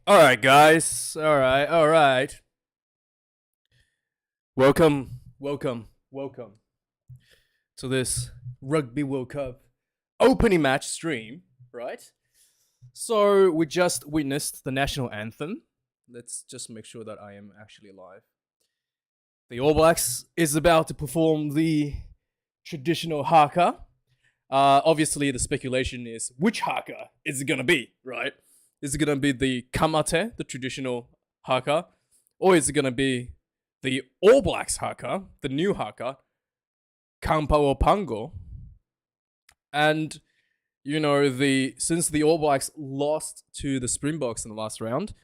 All right, guys. All right. Welcome to this Rugby World Cup opening match stream, right? So we just witnessed the national anthem. Let's just make sure that I am actually live. The All Blacks is about to perform the traditional haka. Obviously, the speculation is which haka is it gonna be, right? Is it gonna be the kamate, the traditional haka, or is it gonna be the All Blacks haka, the new haka, Kampao Pango? And since the All Blacks lost to the Springboks in the last round,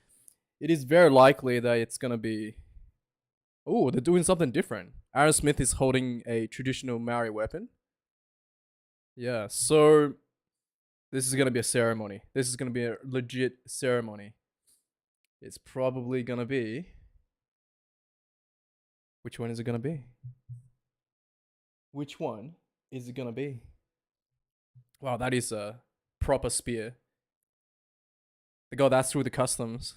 it is very likely that it's gonna be. Oh, they're doing something different. Aaron Smith is holding a traditional Maori weapon. Yeah, so this is gonna be a ceremony. This is gonna be a legit ceremony. It's probably gonna be. Which one is it gonna be? Which one is it gonna be? Wow, that is a proper spear. They got that through the customs.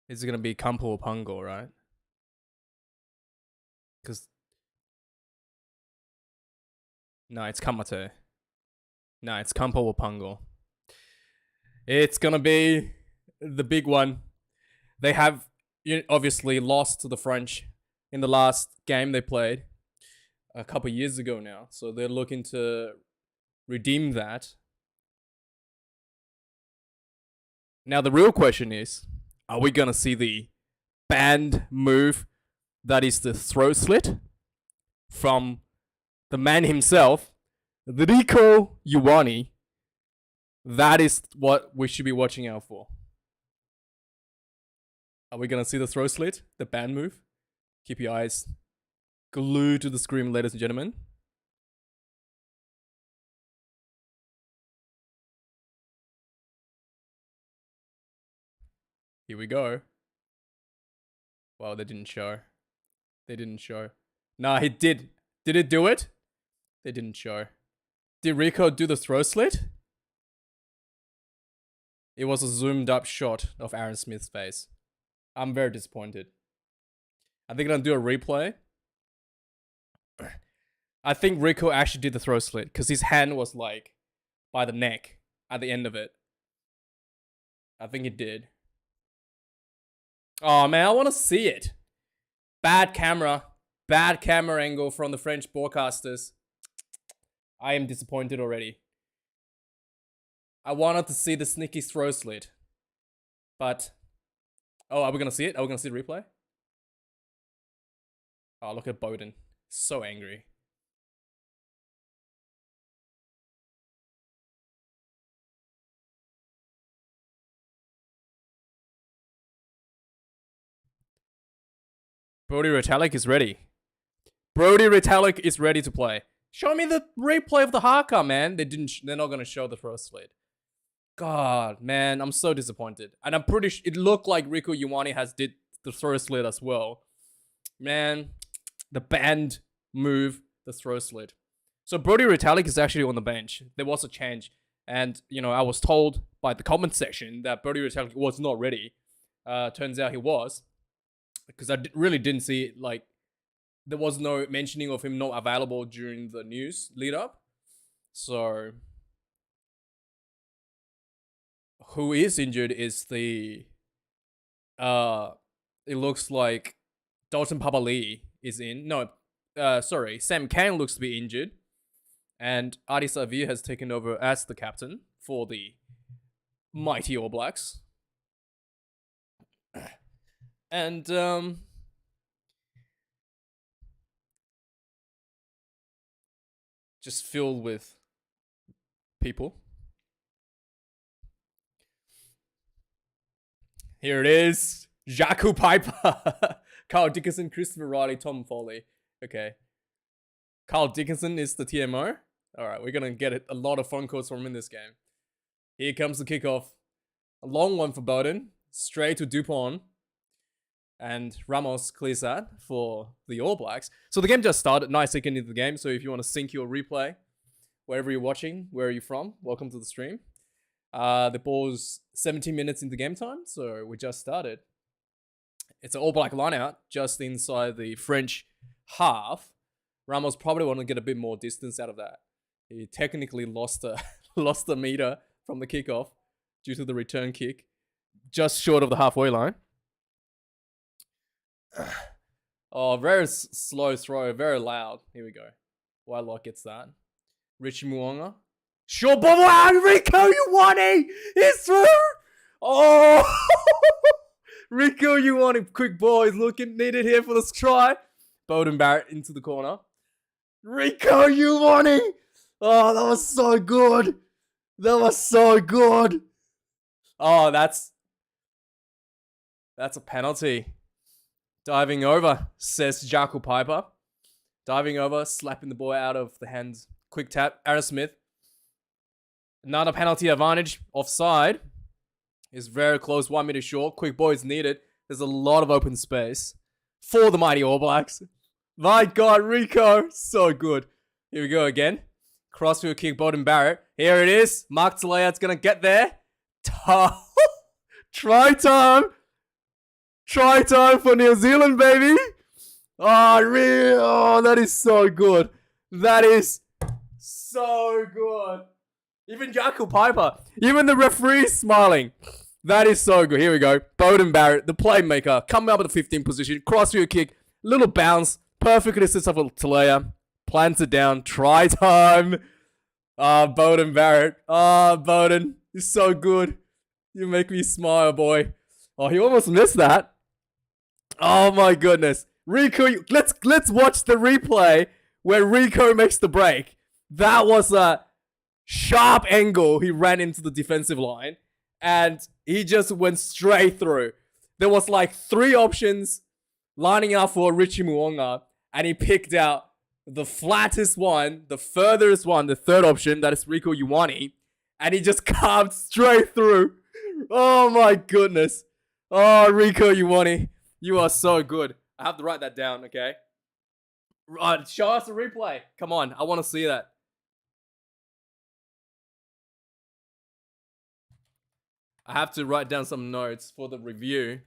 Is it gonna be Kampo or Pungo, right? Because no, it's Kamate. No, it's Kampo or Pungo. It's gonna be the big one. They have obviously lost to the French in the last game they played a couple years ago now, so they're looking to redeem that. Now the real question is, are we gonna see the banned move that is the throat slit from the man himself, Rico Ioane? That is what we should be watching out for. Are we gonna see the throat slit, the banned move? Keep your eyes glued to the screen, ladies and gentlemen. Here we go. Wow, they didn't show. They didn't show. Nah, he did. Did it do it? They didn't show. Did Rico do the throat slit? It was a zoomed up shot of Aaron Smith's face. I'm very disappointed. Are they gonna do a replay? I think Rico actually did the throat slit because his hand was like by the neck at the end of it. I think it did. Oh man, I want to see it. Bad camera angle from the French broadcasters. I am disappointed already. I wanted to see the sneaky throat slit. But, oh, are we going to see it? Are we going to see the replay? Oh, look at Bowden. So angry. Brody Retallick is ready. Brody Retallick is ready to play. Show me the replay of the haka, man. They're not going to show the throat slit. God, man, I'm so disappointed. And I'm pretty sure it looked like Rico Ioane has did the throat slit as well. Man, the banned move, the throat slit. So Brody Retallick is actually on the bench. There was a change. And, I was told by the comment section that Brody Retallick was not ready. Turns out he was. Because I really didn't see it, like, there was no mentioning of him not available during the news lead up. So who is injured is the it looks like Dalton Papali'i is in. No, sorry, Sam Cane looks to be injured. And Adi Savir has taken over as the captain for the mighty All Blacks. And just filled with people. Here it is. Jaku Piper. Carl Dickinson, Christopher Riley, Tom Foley. Okay. Carl Dickinson is the TMO. Alright, we're gonna get a lot of phone calls from him in this game. Here comes the kickoff. A long one for Bowden. Straight to Dupont. And Ramos clears that for the All Blacks. So the game just started. Nice second into the game. So if you want to sync your replay, wherever you're watching, where are you from? Welcome to the stream. The ball's 17 minutes into game time. So we just started. It's an All Black line out just inside the French half. Ramos probably want to get a bit more distance out of that. He technically lost a meter from the kickoff due to the return kick, just short of the halfway line. Oh, very slow throw, very loud. Here we go. Wildkard gets that. Richie Muonga. Short ball. Wow, Rico Ioane is through. Oh, Rico Ioane, quick ball. He's looking needed here for this try. Bowden Barrett into the corner. Rico Ioane. Oh, that was so good. That was so good. Oh, that's a penalty. Diving over, says Jackal Piper. Diving over, slapping the ball out of the hands. Quick tap, Aaron Smith. Another penalty advantage. Offside. Is very close, 1 meter short. Quick ball is needed. There's a lot of open space for the mighty All Blacks. My God, Rico. So good. Here we go again. Crossfield kick, Bowden Barrett. Here it is. Mark Talayat's going to get there. Try time. Try time for New Zealand, baby. Oh, that is so good. That is so good. Even Jackal Piper, even the referee smiling. That is so good. Here we go. Bowden Barrett, the playmaker, coming up at the 15 position. Crossfield kick, little bounce. Perfectly sits up with Talaya. Plants it down. Try time. Bowden Barrett. Bowden, you're so good. You make me smile, boy. Oh, he almost missed that. Oh my goodness. Rico, let's watch the replay where Rico makes the break. That was a sharp angle. He ran into the defensive line and he just went straight through. There was like 3 options lining up for Richie Muonga and he picked out the flattest one, the furthest one, the third option, that is Rico Ioane, and he just carved straight through. Oh my goodness. Oh, Rico Ioane, you are so good. I have to write that down, okay? Right, show us a replay. Come on, I want to see that. I have to write down some notes for the review.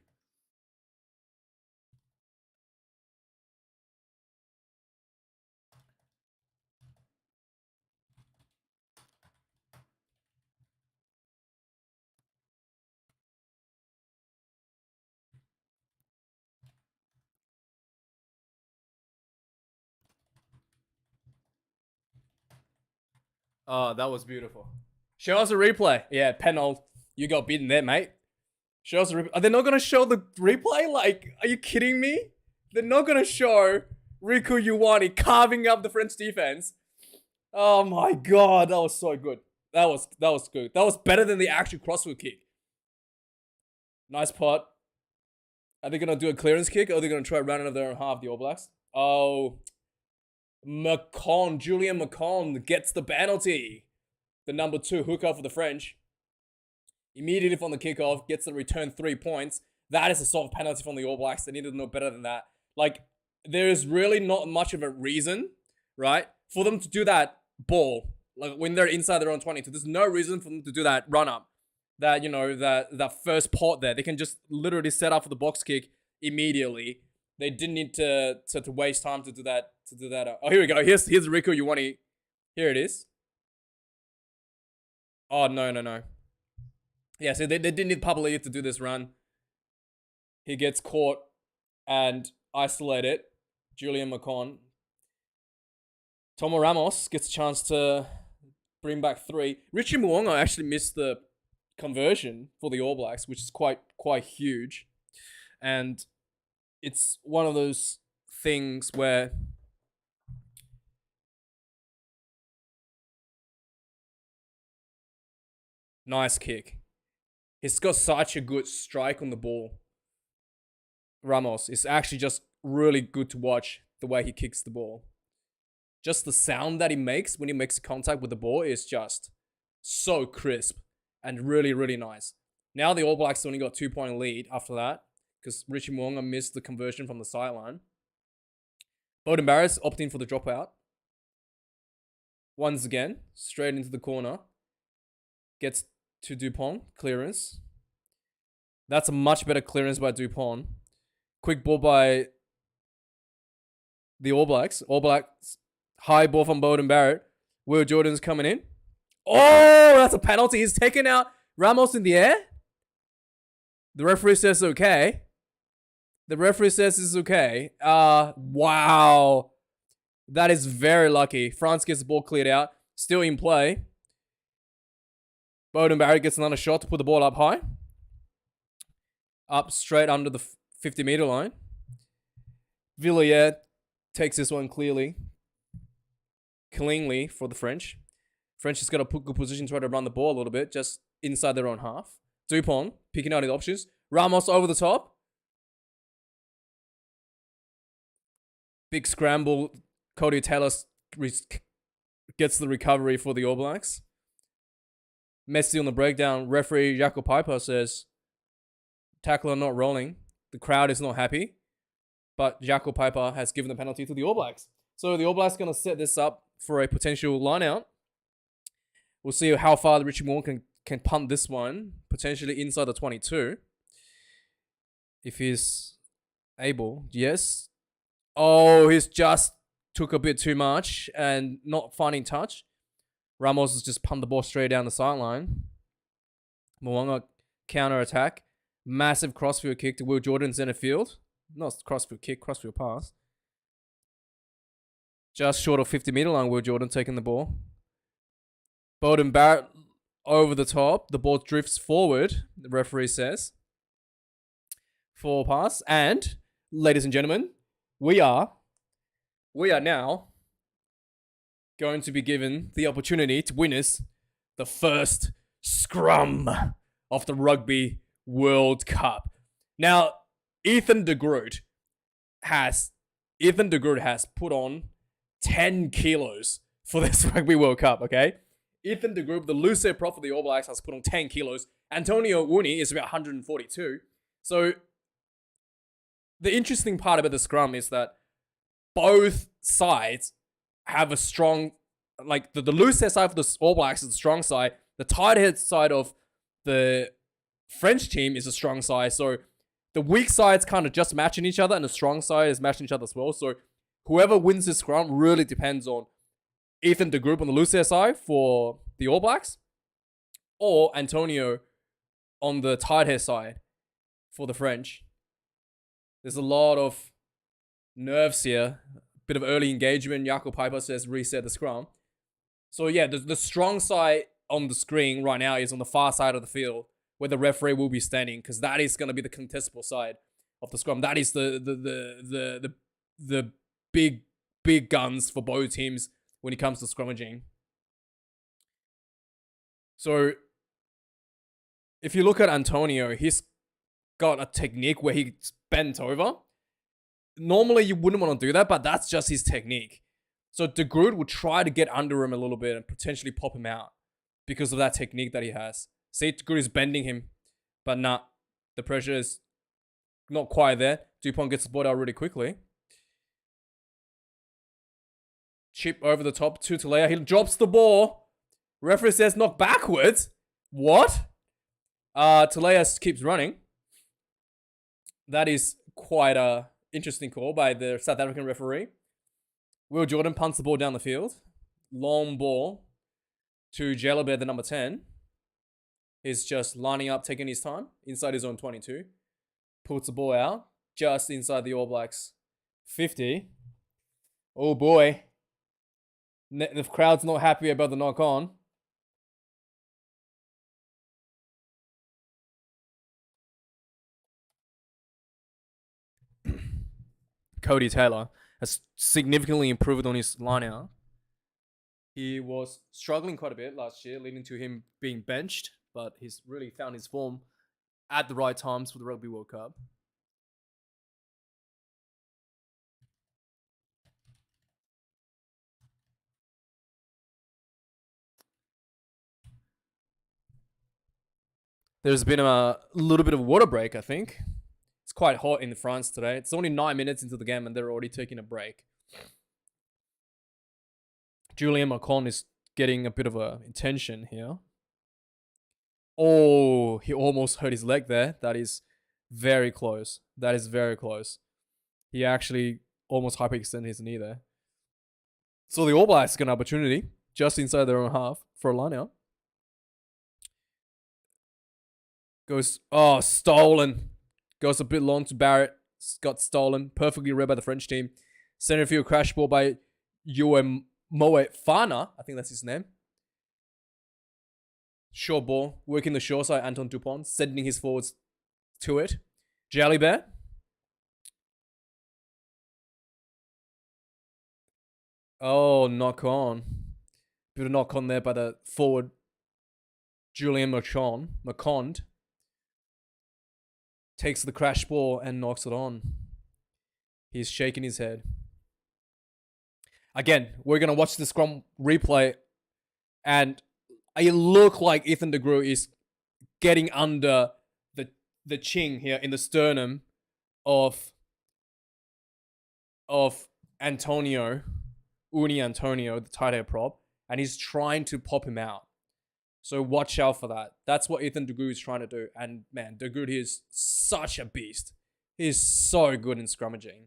Oh, that was beautiful. Show us a replay. Yeah, Penald, you got beaten there, mate. Show us a replay. Are they not going to show the replay? Like, are you kidding me? They're not going to show Rico Ioane carving up the French defense. Oh my God, that was so good. That was good. That was better than the actual crossfield kick. Nice pot. Are they going to do a clearance kick or are they going to try running over their own half, the All Blacks? Oh, Julian McCon gets the penalty. The number 2 hooker for the French. Immediately from the kickoff, gets the return 3 points. That is a soft penalty from the All Blacks. They needed to know better than that. Like, there's really not much of a reason, right, for them to do that ball. Like, when they're inside their own 22. There's no reason for them to do that run up. That, you know, that first pot there. They can just literally set up for the box kick immediately. They didn't need to waste time to do that. Oh, here we go. Here's Rico Ioane. Here it is. Oh, no. Yeah, so they didn't need Papali'i to do this run. He gets caught and isolated. Julian McCon. Tomo Ramos gets a chance to bring back 3. Richie Muonga actually missed the conversion for the All Blacks, which is quite huge. And it's one of those things where nice kick. He's got such a good strike on the ball. Ramos is actually just really good to watch the way he kicks the ball. Just the sound that he makes when he makes contact with the ball is just so crisp and really, really nice. Now the All Blacks only got 2-point lead after that because Richie Mo'unga missed the conversion from the sideline. Beauden Barrett's opting for the dropout. Once again, straight into the corner. Gets to Dupont. Clearance. That's a much better clearance by Dupont. Quick ball by the All Blacks. All Blacks. High ball from Beauden Barrett. Will Jordan's coming in. Oh, that's a penalty. He's taken out Ramos in the air. The referee says okay. The referee says it's okay. Wow. That is very lucky. France gets the ball cleared out. Still in play. Beauden Barrett gets another shot to put the ball up high. Up straight under the 50-meter line. Villiers takes this one cleanly for the French. French has got to put good position, try to run the ball a little bit, just inside their own half. Dupont picking out his options. Ramos over the top. Big scramble. Cody Taylor gets the recovery for the All Blacks. Messi on the breakdown. Referee Jaco Piper says, tackler not rolling. The crowd is not happy. But Jaco Piper has given the penalty to the All Blacks. So the All Blacks are going to set this up for a potential line-out. We'll see how far Richie Moore can punt this one. Potentially inside the 22. If he's able. Yes. Oh, he's just took a bit too much and not finding touch. Ramos has just pumped the ball straight down the sideline. Mo'unga counter-attack. Massive crossfield kick to Will Jordan center field. Not crossfield kick, crossfield pass. Just short of 50-meter line, Will Jordan taking the ball. Beauden Barrett over the top. The ball drifts forward, the referee says. Forward pass. And, ladies and gentlemen, we are now going to be given the opportunity to witness the first scrum of the Rugby World Cup. Now, Ethan de Groot has put on 10 kilos for this Rugby World Cup, okay? Ethan de Groot, the loose prop for the All Blacks, has put on 10 kilos. Antonio Wooni is about 142. So, the interesting part about the scrum is that both sides have a strong, like the loose head side for the All Blacks is the strong side. The tight head side of the French team is a strong side. So the weak sides kind of just matching each other and the strong side is matching each other as well. So whoever wins this scrum really depends on Ethan de Groot on the loose head side for the All Blacks or Antonio on the tight head side for the French. There's a lot of nerves here. Bit of early engagement. Jaco Piper says reset the scrum. So yeah, the strong side on the screen right now is on the far side of the field where the referee will be standing because that is going to be the contestable side of the scrum. That is the big guns for both teams when it comes to scrummaging. So if you look at Antonio, he's got a technique where he's bent over. Normally, you wouldn't want to do that, but that's just his technique. So De Groot will try to get under him a little bit and potentially pop him out because of that technique that he has. See, De Groot is bending him, but nah, the pressure is not quite there. Dupont gets the ball out really quickly. Chip over the top to Talea. He drops the ball. Referee says knock backwards. What? Talea keeps running. That is quite a interesting call by the South African referee. Will Jordan punts the ball down the field. Long ball to Jalabert, the number 10. He's just lining up, taking his time inside his own 22. Puts the ball out just inside the All Blacks 50. Oh boy. The crowd's not happy about the knock on. Cody Taylor has significantly improved on his line out. He was struggling quite a bit last year, leading to him being benched, but he's really found his form at the right times for the Rugby World Cup. There's been a little bit of water break, I think. It's quite hot in France today. It's only 9 minutes into the game and they're already taking a break. Julian Macron is getting a bit of a intention here. Oh, he almost hurt his leg there. That is very close. That is very close. He actually almost hyperextended his knee there. So the All Blacks get an opportunity just inside their own half for a line out. Goes, stolen. Goes a bit long to Barrett. Got stolen. Perfectly read by the French team. Center field crash ball by Moe Fana. I think that's his name. Short ball. Working the short side. Anton Dupont. Sending his forwards to it. Jalibert. Oh, knock on. Bit of knock on there by the forward. Julian Macron. Takes the crash ball and knocks it on. He's shaking his head. Again, we're going to watch the scrum replay. And it looked like Ethan de Groot is getting under the chin here in the sternum of Antonio, the tight head prop. And he's trying to pop him out. So watch out for that. That's what Ethan de Groot is trying to do. And man, de Groot is such a beast. He's so good in scrummaging.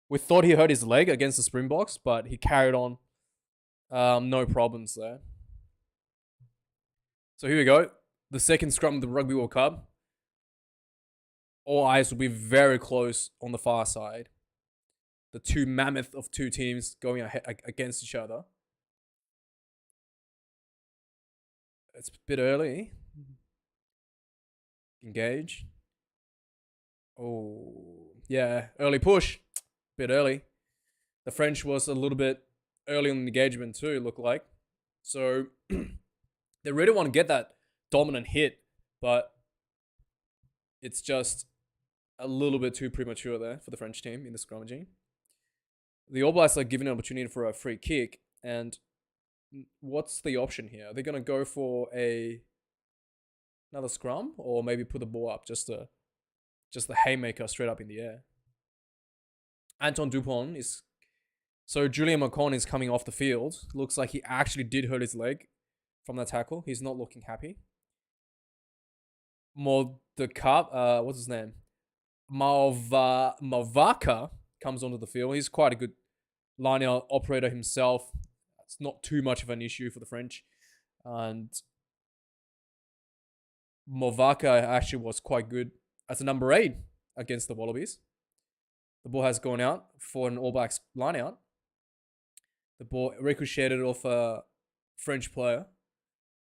We thought he hurt his leg against the Springboks, but he carried on. No problems there. So here we go. The second scrum of the Rugby World Cup. All eyes will be very close on the far side. The two mammoth of two teams going against each other. It's a bit early. Engage. Oh, yeah. Early push. Bit early. The French was a little bit early on the engagement too, it looked like. So they really want to get that dominant hit, but it's just a little bit too premature there for the French team in the scrummaging. The All Blacks are given an opportunity for a free kick, and what's the option here? Are they going to go for another scrum, or maybe put the ball up, just the haymaker straight up in the air? Anton Dupont is... So Julian Macron is coming off the field. Looks like he actually did hurt his leg from that tackle. He's not looking happy. What's his name? Mavaka comes onto the field. He's quite a good line-out operator himself. It's not too much of an issue for the French. And Mavaka actually was quite good as a number 8 against the Wallabies. The ball has gone out for an All Blacks line-out. The ball ricocheted off a French player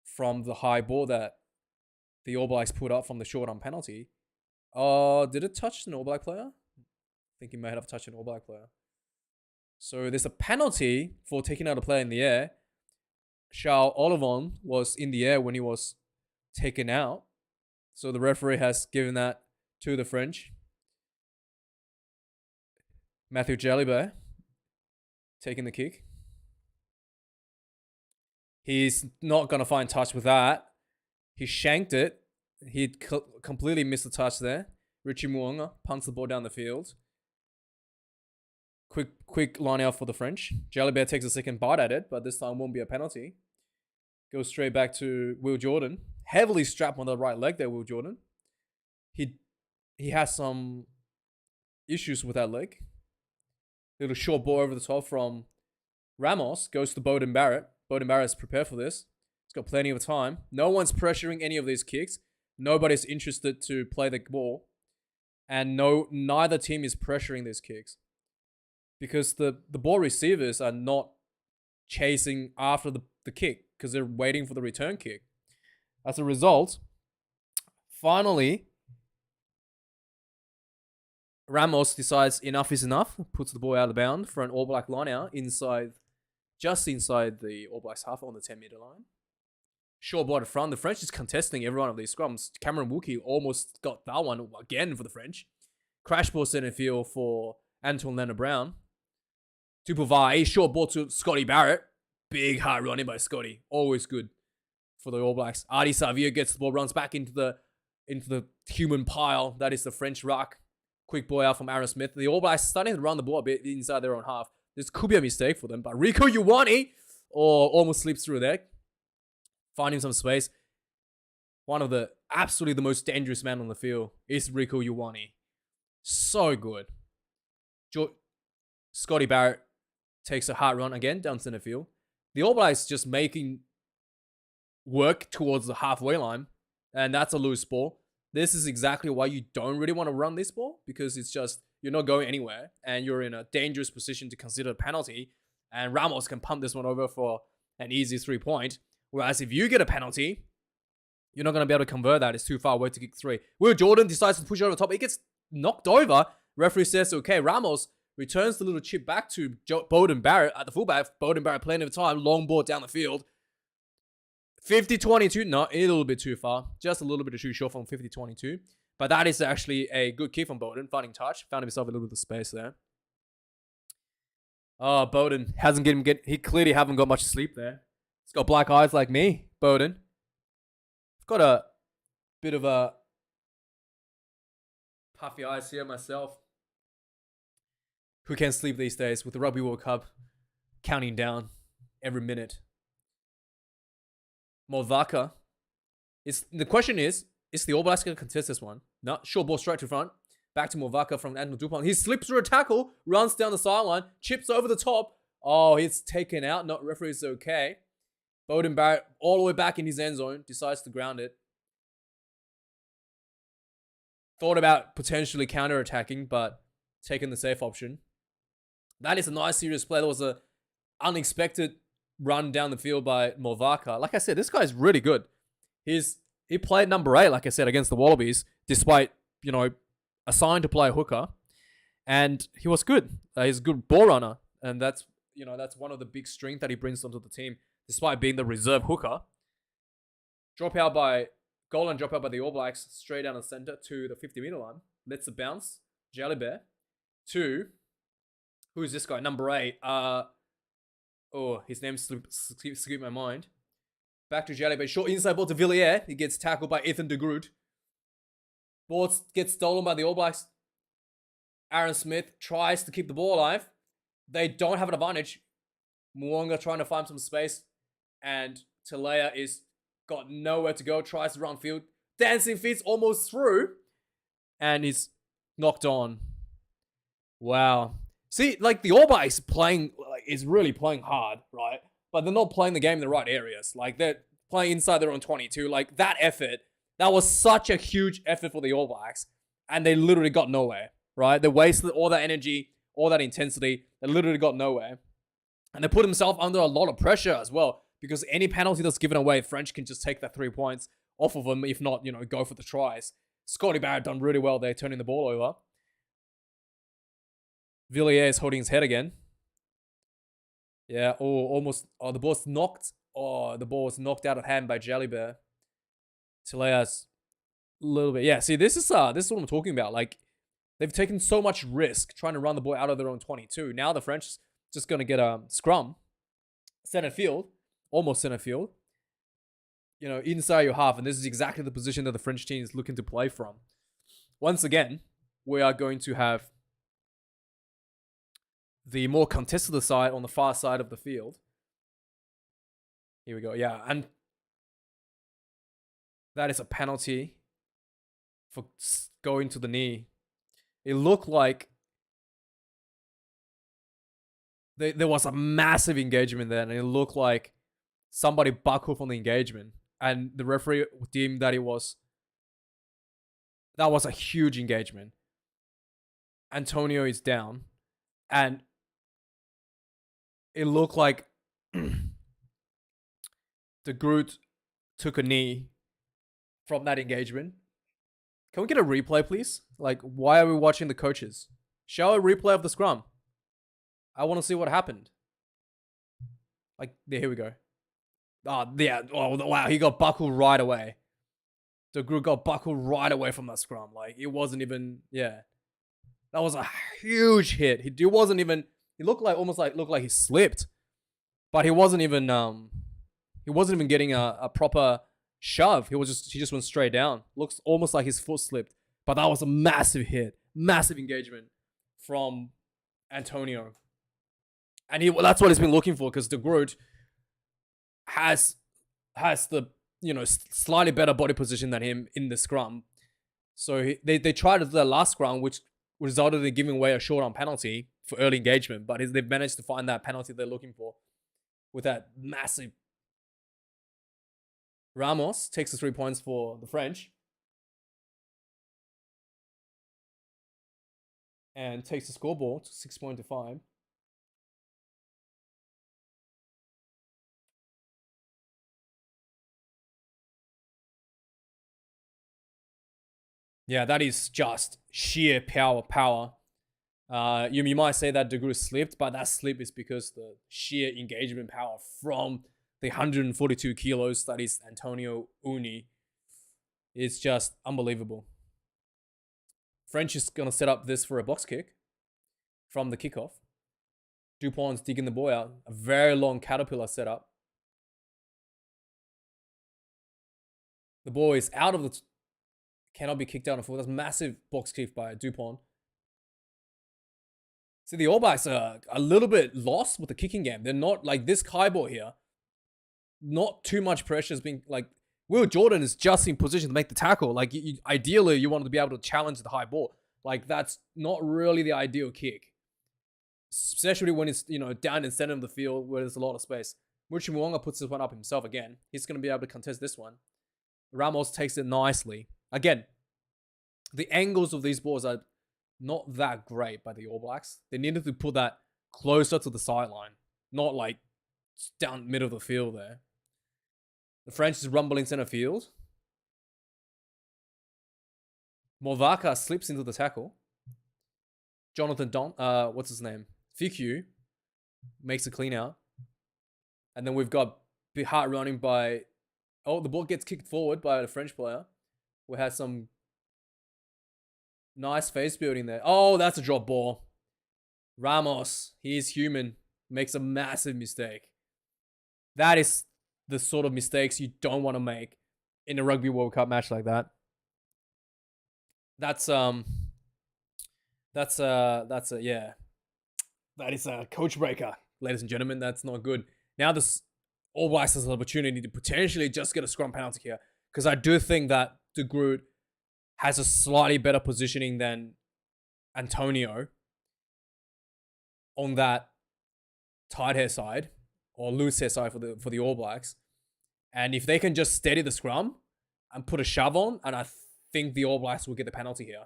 from the high ball that the All Blacks put up from the short arm penalty. Did it touch an All Black player? I think it may have touched an All Black player. So there's a penalty for taking out a player in the air. Charles Olivon was in the air when he was taken out. So the referee has given that to the French. Matthew Jalibert taking the kick. He's not going to find touch with that. He shanked it. He completely missed the touch there. Richie Muonga punts the ball down the field. Quick line out for the French. Jalibert takes a second bite at it, but this time won't be a penalty. Goes straight back to Will Jordan. Heavily strapped on the right leg there, Will Jordan. He has some issues with that leg. Little short ball over the top from Ramos. Goes to Beauden Barrett. Beauden Barrett's prepared for this. He's got plenty of time. No one's pressuring any of these kicks. Nobody's interested to play the ball. And neither team is pressuring these kicks. Because the ball receivers are not chasing after the kick. Because they're waiting for the return kick. As a result, finally, Ramos decides enough is enough. Puts the ball out of bounds for an All Black line out just inside the All Blacks half on the 10-meter line. Short ball at front. The French is contesting every one of these scrums. Cameron Wookie almost got that one again for the French. Crash ball center field for Antoine Leonard-Brown. Dupovar, a short ball to Scotty Barrett. Big hard running by Scotty. Always good for the All Blacks. Adi Savia gets the ball, runs back into the human pile. That is the French ruck. Quick ball out from Aaron Smith. The All Blacks starting to run the ball a bit inside their own half. This could be a mistake for them, but Rieko Ioane almost slips through there, finding some space. One of the absolutely the most dangerous man on the field is Rieko Ioane. So good. Scotty Barrett takes a hard run again down center field. The All Blacks just making work towards the halfway line, and that's a loose ball. This is exactly why you don't really want to run this ball, because it's just, you're not going anywhere and you're in a dangerous position to consider a penalty, and Ramos can pump this one over for an easy 3-point. Whereas if you get a penalty, you're not going to be able to convert that. It's too far away to kick 3. Will Jordan decides to push it over the top. It gets knocked over. Referee says, okay, Ramos returns the little chip back to Beauden Barrett at the fullback. Beauden Barrett plenty of time. Long ball down the field. 50-22. No, a little bit too far. Just a little bit too short from 50-22. But that is actually a good kick from Beauden. Finding touch. Found himself a little bit of space there. Oh, Beauden hasn't he clearly haven't got much sleep there. He's got black eyes like me, Beauden. I've got a bit of a puffy eyes here myself. Who can sleep these days with the Rugby World Cup counting down every minute? Movaka. The question is the All Blacks going to contest this one? No, short ball straight to front. Back to Movaka from Anton Dupont. He slips through a tackle, runs down the sideline, chips over the top. Oh, he's taken out. Not referee's okay. Beauden Barrett all the way back in his end zone, decides to ground it. Thought about potentially counter-attacking, but taking the safe option. That is a nice serious play. That was an unexpected run down the field by Movaka. Like I said, this guy's really good. He played number 8, like I said, against the Wallabies, despite, assigned to play a hooker. And he was good. He's a good ball runner. And that's one of the big strengths that he brings onto the team, despite being the reserve hooker. Goal line drop out by the All Blacks, straight down the center to the 50-meter line. Lets it bounce. Jalibert to, who's this guy? Number 8. His name slipped my mind. Back to Jalibert. Short inside ball to Villiers. He gets tackled by Ethan de Groot. Ball gets stolen by the All Blacks. Aaron Smith tries to keep the ball alive. They don't have an advantage. Mwanga trying to find some space. And Talea is got nowhere to go. Tries to run field. Dancing feet's almost through. And he's knocked on. Wow. See, the All Blacks is really playing hard, right? But they're not playing the game in the right areas. They're playing inside their own 22. That effort, that was such a huge effort for the All Blacks. And they literally got nowhere, right? They wasted all that energy, all that intensity. They literally got nowhere. And they put themselves under a lot of pressure as well. Because any penalty that's given away, French can just take that 3 points off of them. If not, go for the tries. Scotty Barrett done really well there, turning the ball over. Villiers holding his head again. Yeah, almost. The ball's knocked. The ball was knocked out of hand by Jalibert. Telea's a little bit. Yeah, see, this is what I'm talking about. They've taken so much risk trying to run the ball out of their own 22. Now the French just going to get a scrum. Center field. Almost center field. Inside your half. And this is exactly the position that the French team is looking to play from. Once again, we are going to have the more contested side on the far side of the field. Here we go. Yeah, and that is a penalty for going to the knee. It looked like there was a massive engagement there, and it looked like somebody buckled from the engagement, and the referee deemed that that was a huge engagement. Antonio is down, and it looked like the Groot took a knee from that engagement. Can we get a replay, please? Why are we watching the coaches? Show a replay of the scrum. I want to see what happened. Here we go. Oh, yeah. Oh, wow. He got buckled right away. The Groot got buckled right away from that scrum. It wasn't even, yeah. That was a huge hit. He looked like he slipped, but he wasn't even He wasn't even getting a proper shove. He just went straight down. Looks almost like his foot slipped. But that was a massive hit. Massive engagement from Antonio. And that's what he's been looking for, because De Groot has the, slightly better body position than him in the scrum. So they tried to do the last scrum, which resulted in giving away a short arm penalty for early engagement. But they've managed to find that penalty they're looking for with that massive. Ramos takes the 3 points for the French. And takes the scoreboard to 6.5. Yeah, that is just sheer power. You might say that De Groot slipped, but that slip is because the sheer engagement power from the 142 kilos that is Antonio Uni is just unbelievable. French is going to set up this for a box kick from the kickoff. Dupont's digging the ball out. A very long caterpillar setup. The ball is out of the... Cannot be kicked out of full. That's massive box kick by Dupont. See, the All Blacks are a little bit lost with the kicking game. They're not like this Kai ball here. Not too much pressure is being like... Will Jordan is just in position to make the tackle. Like, ideally, you want to be able to challenge the high ball. Like, that's not really the ideal kick. Especially when it's, down in center of the field where there's a lot of space. Muchi Mwanga puts this one up himself again. He's going to be able to contest this one. Ramos takes it nicely. Again, the angles of these balls are not that great by the All Blacks. They needed to put that closer to the sideline. Not like down middle of the field there. The French is rumbling center field. Movaka slips into the tackle. Jonathan what's his name? Fiku makes a clean out. And then we've got Bihar running by... Oh, the ball gets kicked forward by the French player. We had some nice face building there. Oh, that's a drop ball. Ramos, he is human, makes a massive mistake. That is the sort of mistakes you don't want to make in a Rugby World Cup match like that. That's yeah. That is a coach breaker, ladies and gentlemen. That's not good. Now this All Blacks has an opportunity to potentially just get a scrum penalty here, because I do think that De Groot has a slightly better positioning than Antonio on that tight hair side or loose hair side for the All Blacks. And if they can just steady the scrum and put a shove on, and I think the All Blacks will get the penalty here.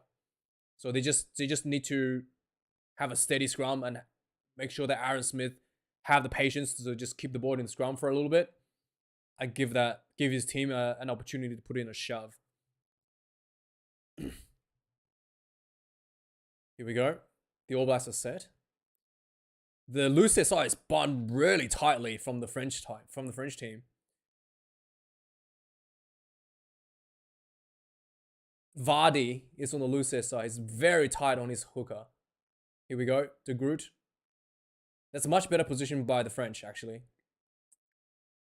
So they just need to have a steady scrum and make sure that Aaron Smith have the patience to just keep the ball in the scrum for a little bit and give his team an opportunity to put in a shove. Here we go. The All Blacks are set. The loose SI is buttoned really tightly from the French team. Vardy is on the loose SI. He's very tight on his hooker. Here we go. De Groot. That's a much better position by the French, actually.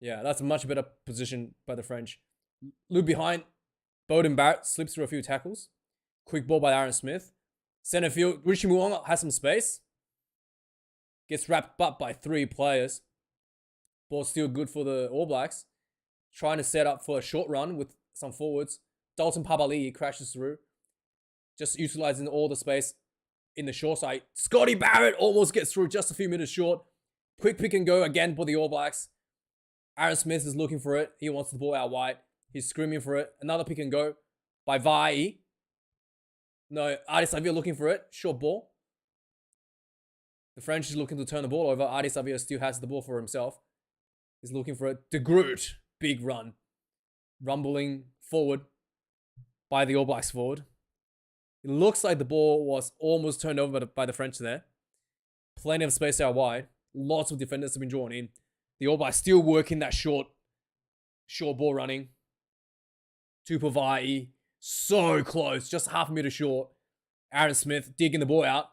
Yeah, that's a much better position by the French. Loop behind. Bowden Barrett slips through a few tackles. Quick ball by Aaron Smith. Center field. Richie Muonga has some space. Gets wrapped up by 3 players. Ball still good for the All Blacks. Trying to set up for a short run with some forwards. Dalton Papali'i crashes through. Just utilizing all the space in the short side. Scotty Barrett almost gets through, just a few meters short. Quick pick and go again for the All Blacks. Aaron Smith is looking for it. He wants the ball out wide. He's screaming for it. Another pick and go by Vai. No, Adi Savia looking for it. Short ball. The French is looking to turn the ball over. Adi Savia still has the ball for himself. He's looking for it. De Groot. Big run. Rumbling forward by the All Blacks forward. It looks like the ball was almost turned over by the French there. Plenty of space out wide. Lots of defenders have been drawn in. The All Blacks still working that short ball running. Tupavai. So close. Just half a meter short. Aaron Smith digging the ball out.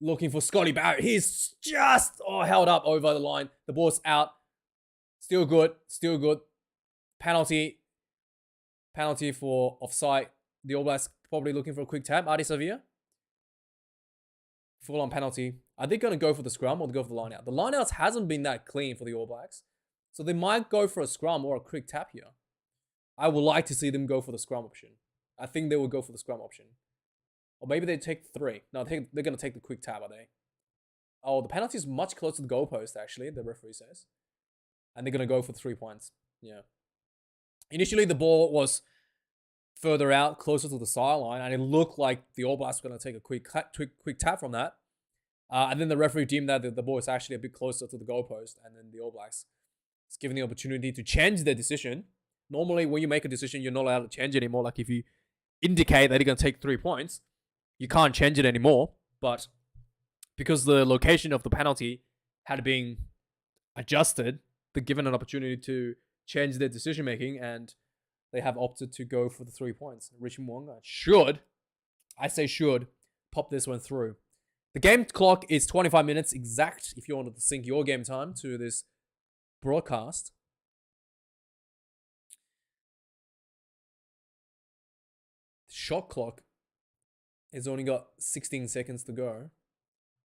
Looking for Scotty Barrett. He's just held up over the line. The ball's out. Still good. Still good. Penalty for offside. The All Blacks probably looking for a quick tap. Adi Savia. Full on penalty. Are they going to go for the scrum or go for the line out? The line outs hasn't been that clean for the All Blacks. So they might go for a scrum or a quick tap here. I would like to see them go for the scrum option. I think they will go for the scrum option. Or maybe they take 3. No, they're going to take the quick tap, are they? Oh, the penalty is much closer to the goalpost, actually, the referee says. And they're going to go for 3 points. Yeah. Initially, the ball was further out, closer to the sideline, and it looked like the All Blacks were going to take a quick tap from that. And then the referee deemed that the ball is actually a bit closer to the goalpost, and then the All Blacks is given the opportunity to change their decision. Normally, when you make a decision, you're not allowed to change it anymore. Like if you indicate that you're going to take 3 points, you can't change it anymore. But because the location of the penalty had been adjusted, they're given an opportunity to change their decision making, and they have opted to go for the 3 points. Richie Mwanga should pop this one through. The game clock is 25 minutes exact if you wanted to sync your game time to this broadcast. The shot clock has only got 16 seconds to go.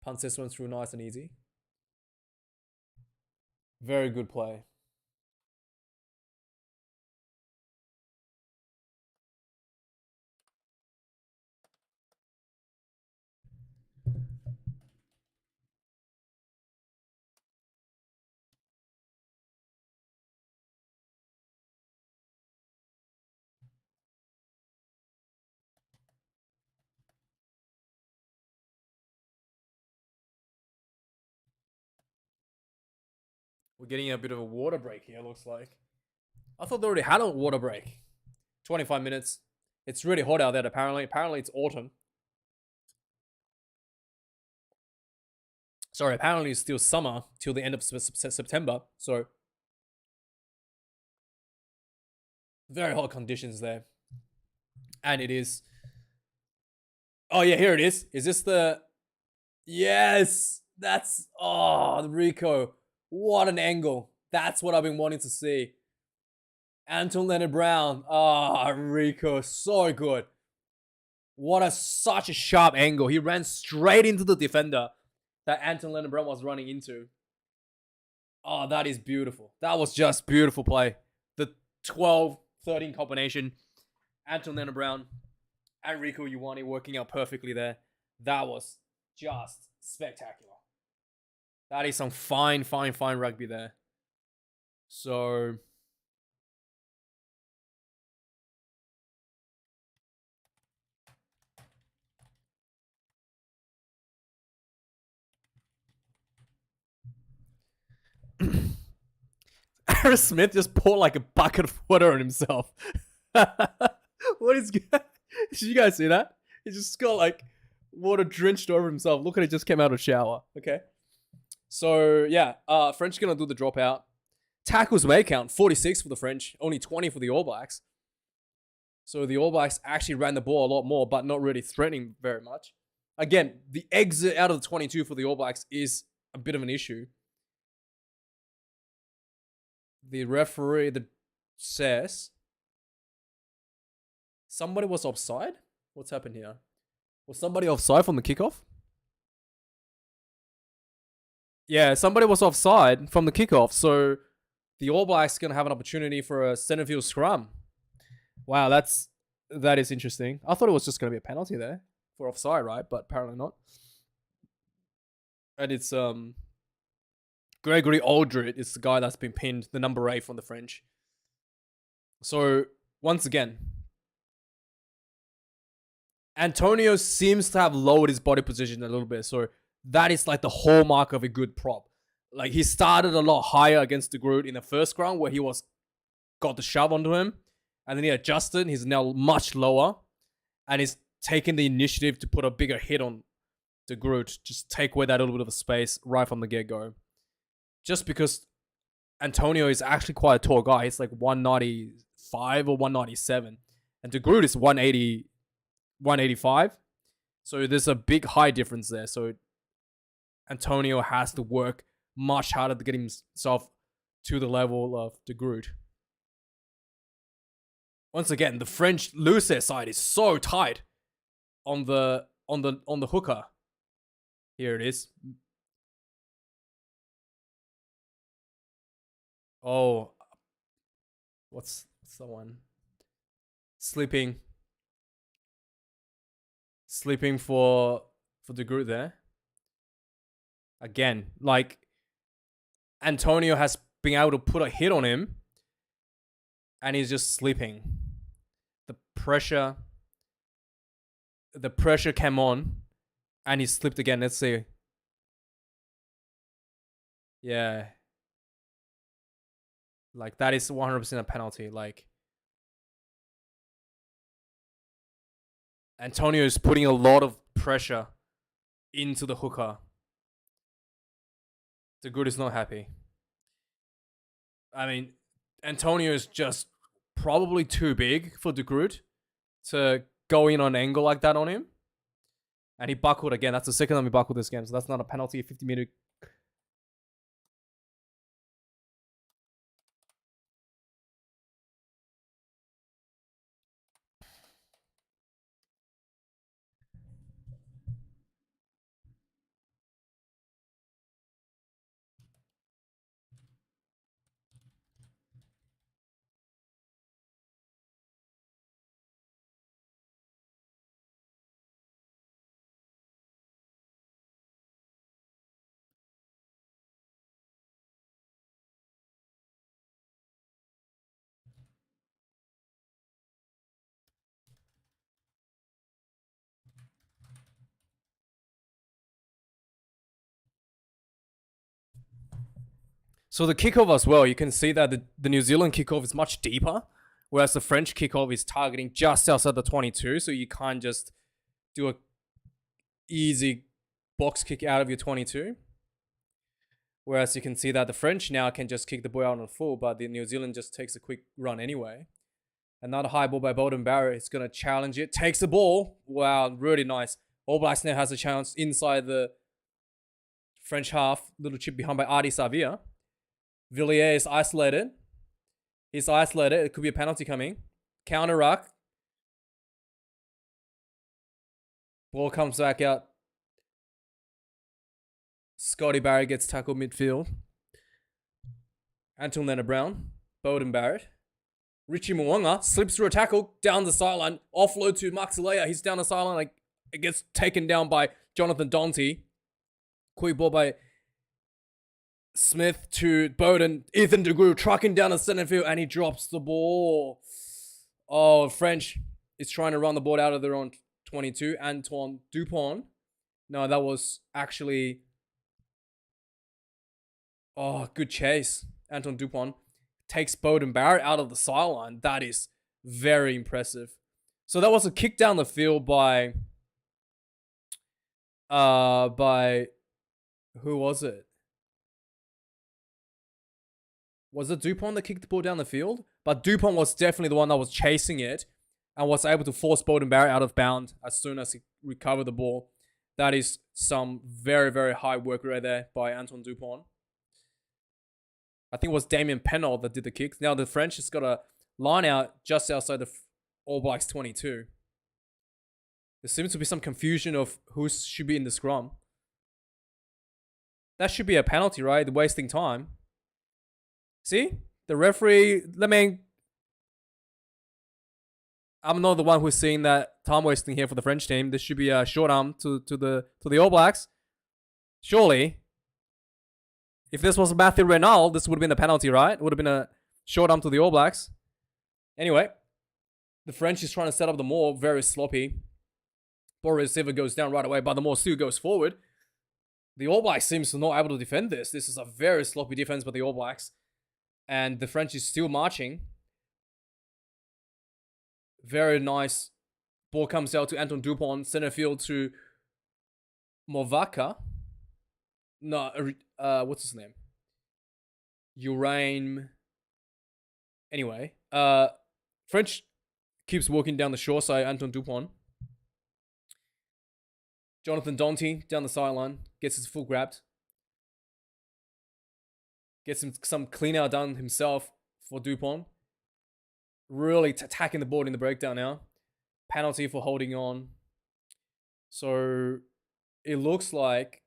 Punts this one through nice and easy. Very good play. We're getting a bit of a water break here, looks like. I thought they already had a water break. 25 minutes. It's really hot out there, apparently. Apparently, it's autumn. Sorry, apparently it's still summer till the end of September. So, very hot conditions there. And it is... Oh, yeah, here it is. Is this the... Yes! That's... Oh, Rico. What an angle. That's what I've been wanting to see. Anton Leonard-Brown. Ah, Rico. So good. Such a sharp angle. He ran straight into the defender that Anton Leonard-Brown was running into. Oh, that is beautiful. That was just beautiful play. The 12-13 combination. Anton Leonard-Brown and Rico Ioane working out perfectly there. That was just spectacular. That is some fine rugby there. So... Aaron Smith just poured like a bucket of water on himself. What is... Did you guys see that? He just got like water drenched over himself. Look at it, just came out of the shower. Okay. So, yeah. French going to do the dropout. Tackles may count. 46 for the French. Only 20 for the All Blacks. So, the All Blacks actually ran the ball a lot more, but not really threatening very much. Again, the exit out of the 22 for the All Blacks is a bit of an issue. The referee that says somebody was offside. What's happened here? Was somebody offside from the kickoff? Yeah, somebody was offside from the kickoff. So the All Blacks going to have an opportunity for a center field scrum. Wow, that is interesting. I thought it was just going to be a penalty there for offside, right? But apparently not. And it's Gregory Aldred is the guy that's been pinned, the number 8 from the French. So, once again, Antonio seems to have lowered his body position a little bit. So, that is like the hallmark of a good prop. Like, he started a lot higher against De Groot in the first round where he got the shove onto him. And then he adjusted. He's now much lower. And he's taken the initiative to put a bigger hit on De Groot. Just take away that little bit of a space right from the get-go. Just because Antonio is actually quite a tall guy. He's like 195 or 197. And De Groot is 185. So there's a big height difference there. So Antonio has to work much harder to get himself to the level of the Groot. Once again, the French lose their side is so tight on the hooker. Here it is. Oh, what's someone sleeping for the Groot there? Again, like Antonio has been able to put a hit on him, and he's just sleeping. The pressure came on, and he slipped again. Let's see. Yeah. Like, that is 100% a penalty. Like, Antonio is putting a lot of pressure into the hooker. The Groot is not happy. I mean, Antonio is just probably too big for the Groot to go in on an angle like that on him. And he buckled again. That's the second time he buckled this game. So that's not a penalty. 50-meter. So the kickoff as well, you can see that the New Zealand kickoff is much deeper, whereas the French kickoff is targeting just outside the 22, so you can't just do a easy box kick out of your 22. Whereas you can see that the French now can just kick the ball out on full, but the New Zealand just takes a quick run anyway. Another high ball by Beauden Barrett. It's going to challenge it. Takes the ball. Wow, really nice. All Blacks now has a chance inside the French half. Little chip behind by Artie Savia. Villiers is isolated. He's isolated. It could be a penalty coming. Counter ruck. Ball comes back out. Scotty Barrett gets tackled midfield. Anton Leonard-Brown. Beauden Barrett. Richie Mwanga slips through a tackle down the sideline. Offload to Mark Zalea. He's down the sideline. Like, it gets taken down by Jonathan Dante. Quick ball by Smith to Beauden. Ethan de Groot trucking down the center field, and he drops the ball. Oh, French is trying to run the ball out of their own 22. Antoine Dupont. No, that was actually... Oh, good chase. Antoine Dupont takes Beauden Barrett out of the sideline. That is very impressive. So that was a kick down the field by who was it? Was it Dupont that kicked the ball down the field? But Dupont was definitely the one that was chasing it and was able to force Beauden Barrett out of bounds as soon as he recovered the ball. That is some very, very high work right there by Antoine Dupont. I think it was Damien Pennold that did the kick. Now the French has got a line out just outside the All Blacks 22. There seems to be some confusion of who should be in the scrum. That should be a penalty, right? They're wasting time. See? The referee, I'm not the one who's seeing that time wasting here for the French team. This should be a short arm to the All Blacks. Surely. If this was Matthew Reynal, this would have been a penalty, right? It would have been a short arm to the All Blacks. Anyway, the French is trying to set up the maul, very sloppy. Ball receiver goes down right away, but the maul still goes forward. The All Blacks seems to not able to defend this. This is a very sloppy defense by the All Blacks. And the French is still marching. Very nice. Ball comes out to Anton Dupont, center field to Movaka. No, what's his name? Urain. Anyway, French keeps walking down the shore side. Anton Dupont. Jonathan Dante down the sideline gets his full grabbed. Gets some clean out done himself for Dupont. Really attacking the board in the breakdown now. Penalty for holding on. So it looks like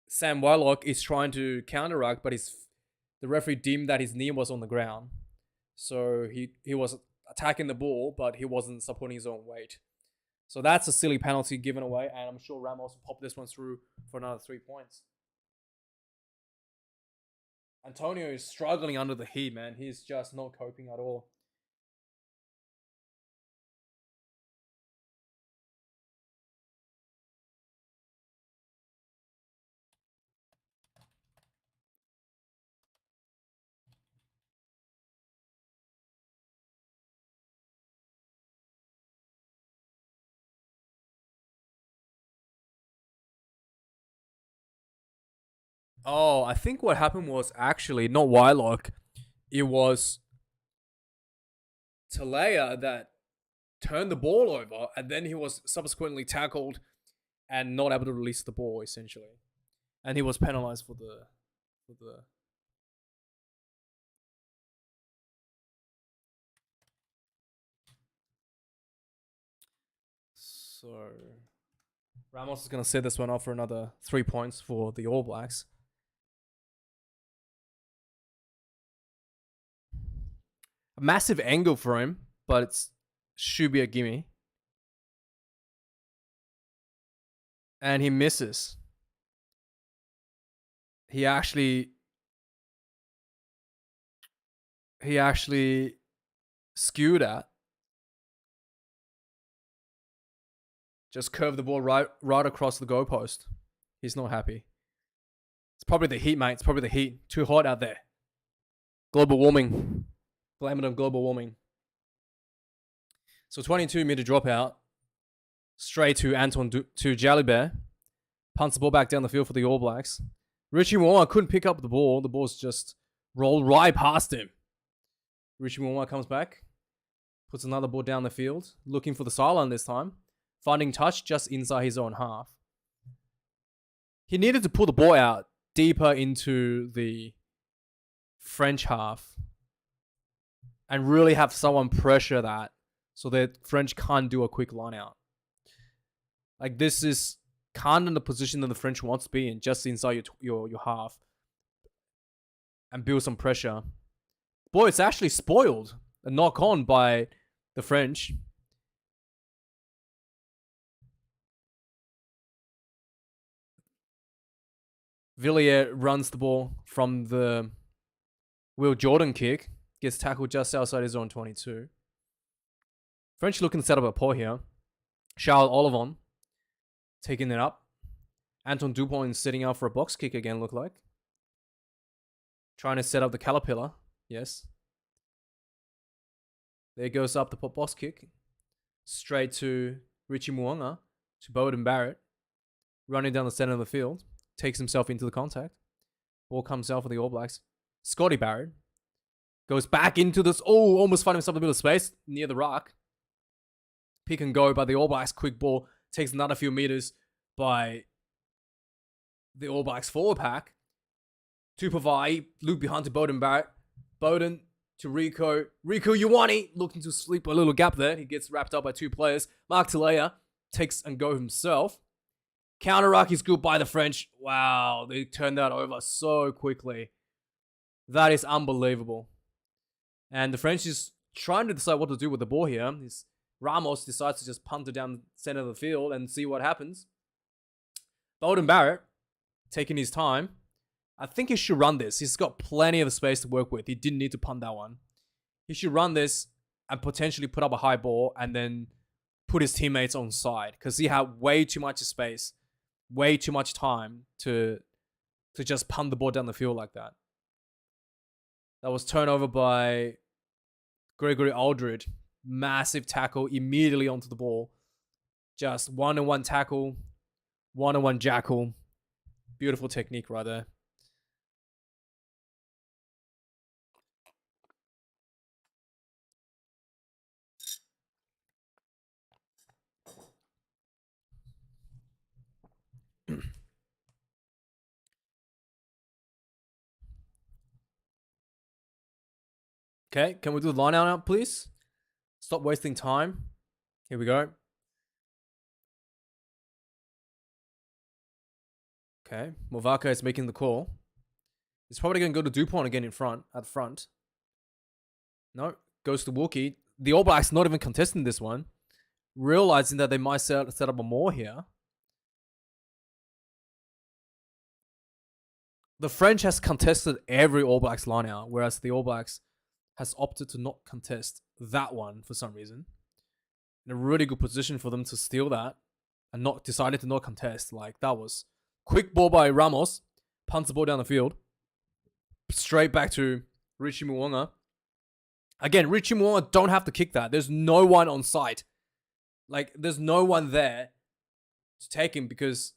Sam Whitelock is trying to counteract, but the referee deemed that his knee was on the ground. So he was attacking the ball, but he wasn't supporting his own weight. So that's a silly penalty given away, and I'm sure Ramos will pop this one through for another 3 points. Antonio is struggling under the heat, man. He's just not coping at all. Oh, I think what happened was actually not Wylock. It was Talea that turned the ball over, and then he was subsequently tackled and not able to release the ball, essentially. And he was penalized for the. So Ramos is going to set this one off for another 3 points for the All Blacks. A massive angle for him, but it should be a gimme. And he misses. He actually skewed at. Just curved the ball right across the goalpost. He's not happy. It's probably the heat, mate. It's probably the heat. Too hot out there. Global warming. Blame it on global warming. So 22-meter dropout. Straight to to Jalibert. Punts the ball back down the field for the All Blacks. Richie Moore couldn't pick up the ball. The ball's just rolled right past him. Richie Moore comes back. Puts another ball down the field. Looking for the sideline this time. Finding touch just inside his own half. He needed to pull the ball out deeper into the French half and really have someone pressure that so that French can't do a quick line out. Like, this is kind of the position that the French wants to be in, just inside your half, and build some pressure. Boy, it's actually spoiled. A knock on by the French. Villiers runs the ball from the Will Jordan kick. Gets tackled just outside his own 22. French looking to set up a paw here. Charles Olivon taking it up. Anton Dupont is setting out for a box kick again, look like. Trying to set up the caterpillar. Yes. There goes up the box kick. Straight to Richie Mo'unga. To Beauden Barrett. Running down the center of the field. Takes himself into the contact. Ball comes out for the All Blacks. Scotty Barrett. Goes back into this. Oh, almost found himself in the middle of space. Near the rock. Pick and go by the All Blacks. Quick ball. Takes another few meters by the All Blacks forward pack. To Pavai. Loop behind to Beauden Barrett. Beauden to Rico. Rico Ioane looking to sleep a little gap there. He gets wrapped up by two players. Mark Talea takes and go himself. Counter-ruck is good by the French. Wow, they turned that over so quickly. That is unbelievable. And the French is trying to decide what to do with the ball here. Ramos decides to just punt it down the center of the field and see what happens. Beauden Barrett, taking his time. I think he should run this. He's got plenty of space to work with. He didn't need to punt that one. He should run this and potentially put up a high ball and then put his teammates on side, because he had way too much space, way too much time to just punt the ball down the field like that. That was turnover by Gregory Aldred. Massive tackle immediately onto the ball. Just one-on-one tackle, one-on-one jackal. Beautiful technique right there. Okay, can we do the line out, please? Stop wasting time. Here we go. Okay, Movaka is making the call. He's probably going to go to Dupont again at the front. No, goes to Wookie. The All Blacks not even contesting this one. Realizing that they might set up a more here. The French has contested every All Blacks line out, whereas the All Blacks has opted to not contest that one for some reason. In a really good position for them to steal that and not decided to not contest. Like, that was quick ball by Ramos. Punts the ball down the field. Straight back to Richie Mwanga. Again, Richie Mwanga don't have to kick that. There's no one on site. Like, there's no one there to take him because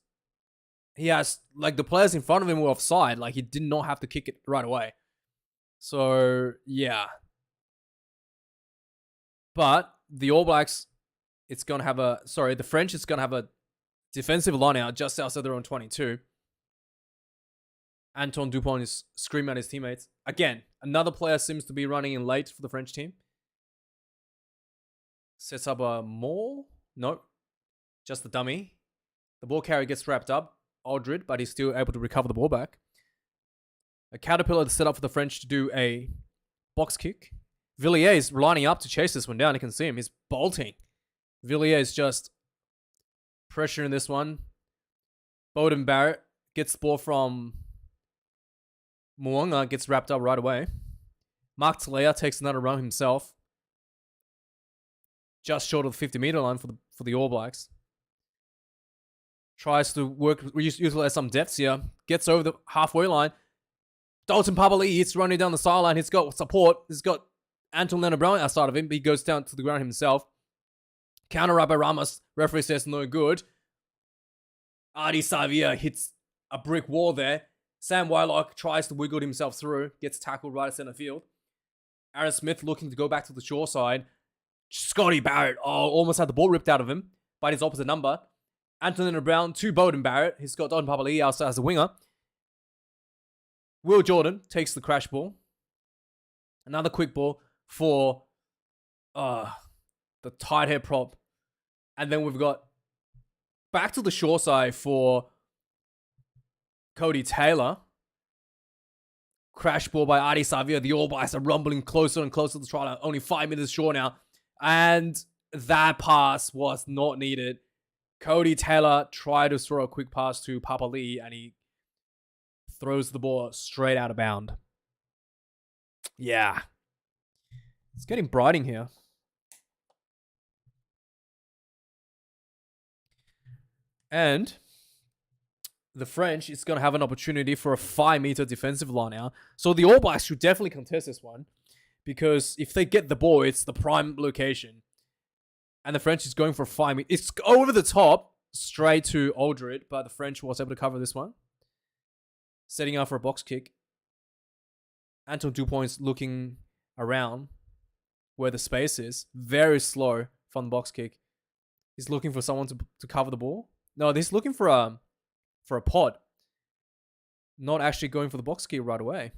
he has, like, the players in front of him were offside. Like, he did not have to kick it right away. So, yeah. But the All Blacks, it's going to have the French is going to have a defensive line out just outside their own 22. Antoine Dupont is screaming at his teammates. Again, another player seems to be running in late for the French team. Sets up a maul. Nope. Just the dummy. The ball carrier gets wrapped up. Aldred, but he's still able to recover the ball back. A caterpillar to set up for the French to do a box kick. Villiers is lining up to chase this one down. You can see him. He's bolting. Villiers is just pressuring this one. Bowden Barrett gets the ball from Mwanga, gets wrapped up right away. Mark Talea takes another run himself. Just short of the 50-meter line for the All Blacks. Tries to utilize some depths here. Gets over the halfway line. Dalton Papali'i is running down the sideline. He's got support. He's got Anton Leonard-Brown outside of him. But he goes down to the ground himself. Counter right by Ramos. Referee says no good. Adi Savia hits a brick wall there. Sam Wylock tries to wiggle himself through. Gets tackled right at center field. Aaron Smith looking to go back to the shore side. Scotty Barrett, almost had the ball ripped out of him by his opposite number. Anton Brown to Bowden Barrett. He's got Don Papali'i outside as a winger. Will Jordan takes the crash ball. Another quick ball for the tight head prop. And then we've got back to the shore side for Cody Taylor. Crash ball by Adi Savia. The All Blacks are rumbling closer and closer to the try line. Only 5 minutes short now. And that pass was not needed. Cody Taylor tried to throw a quick pass to Papali'i and he throws the ball straight out of bound. Yeah. It's getting bright in here. And the French is going to have an opportunity for a 5-meter defensive line out. So the All Blacks should definitely contest this one. Because if they get the ball, it's the prime location. And the French is going for 5 meters. It's over the top, straight to Aldred. But the French was able to cover this one. Setting up for a box kick. Anton Dupont's looking around where the space is. Very slow from the box kick. He's looking for someone to cover the ball. No, he's looking for a pod. Not actually going for the box kick right away.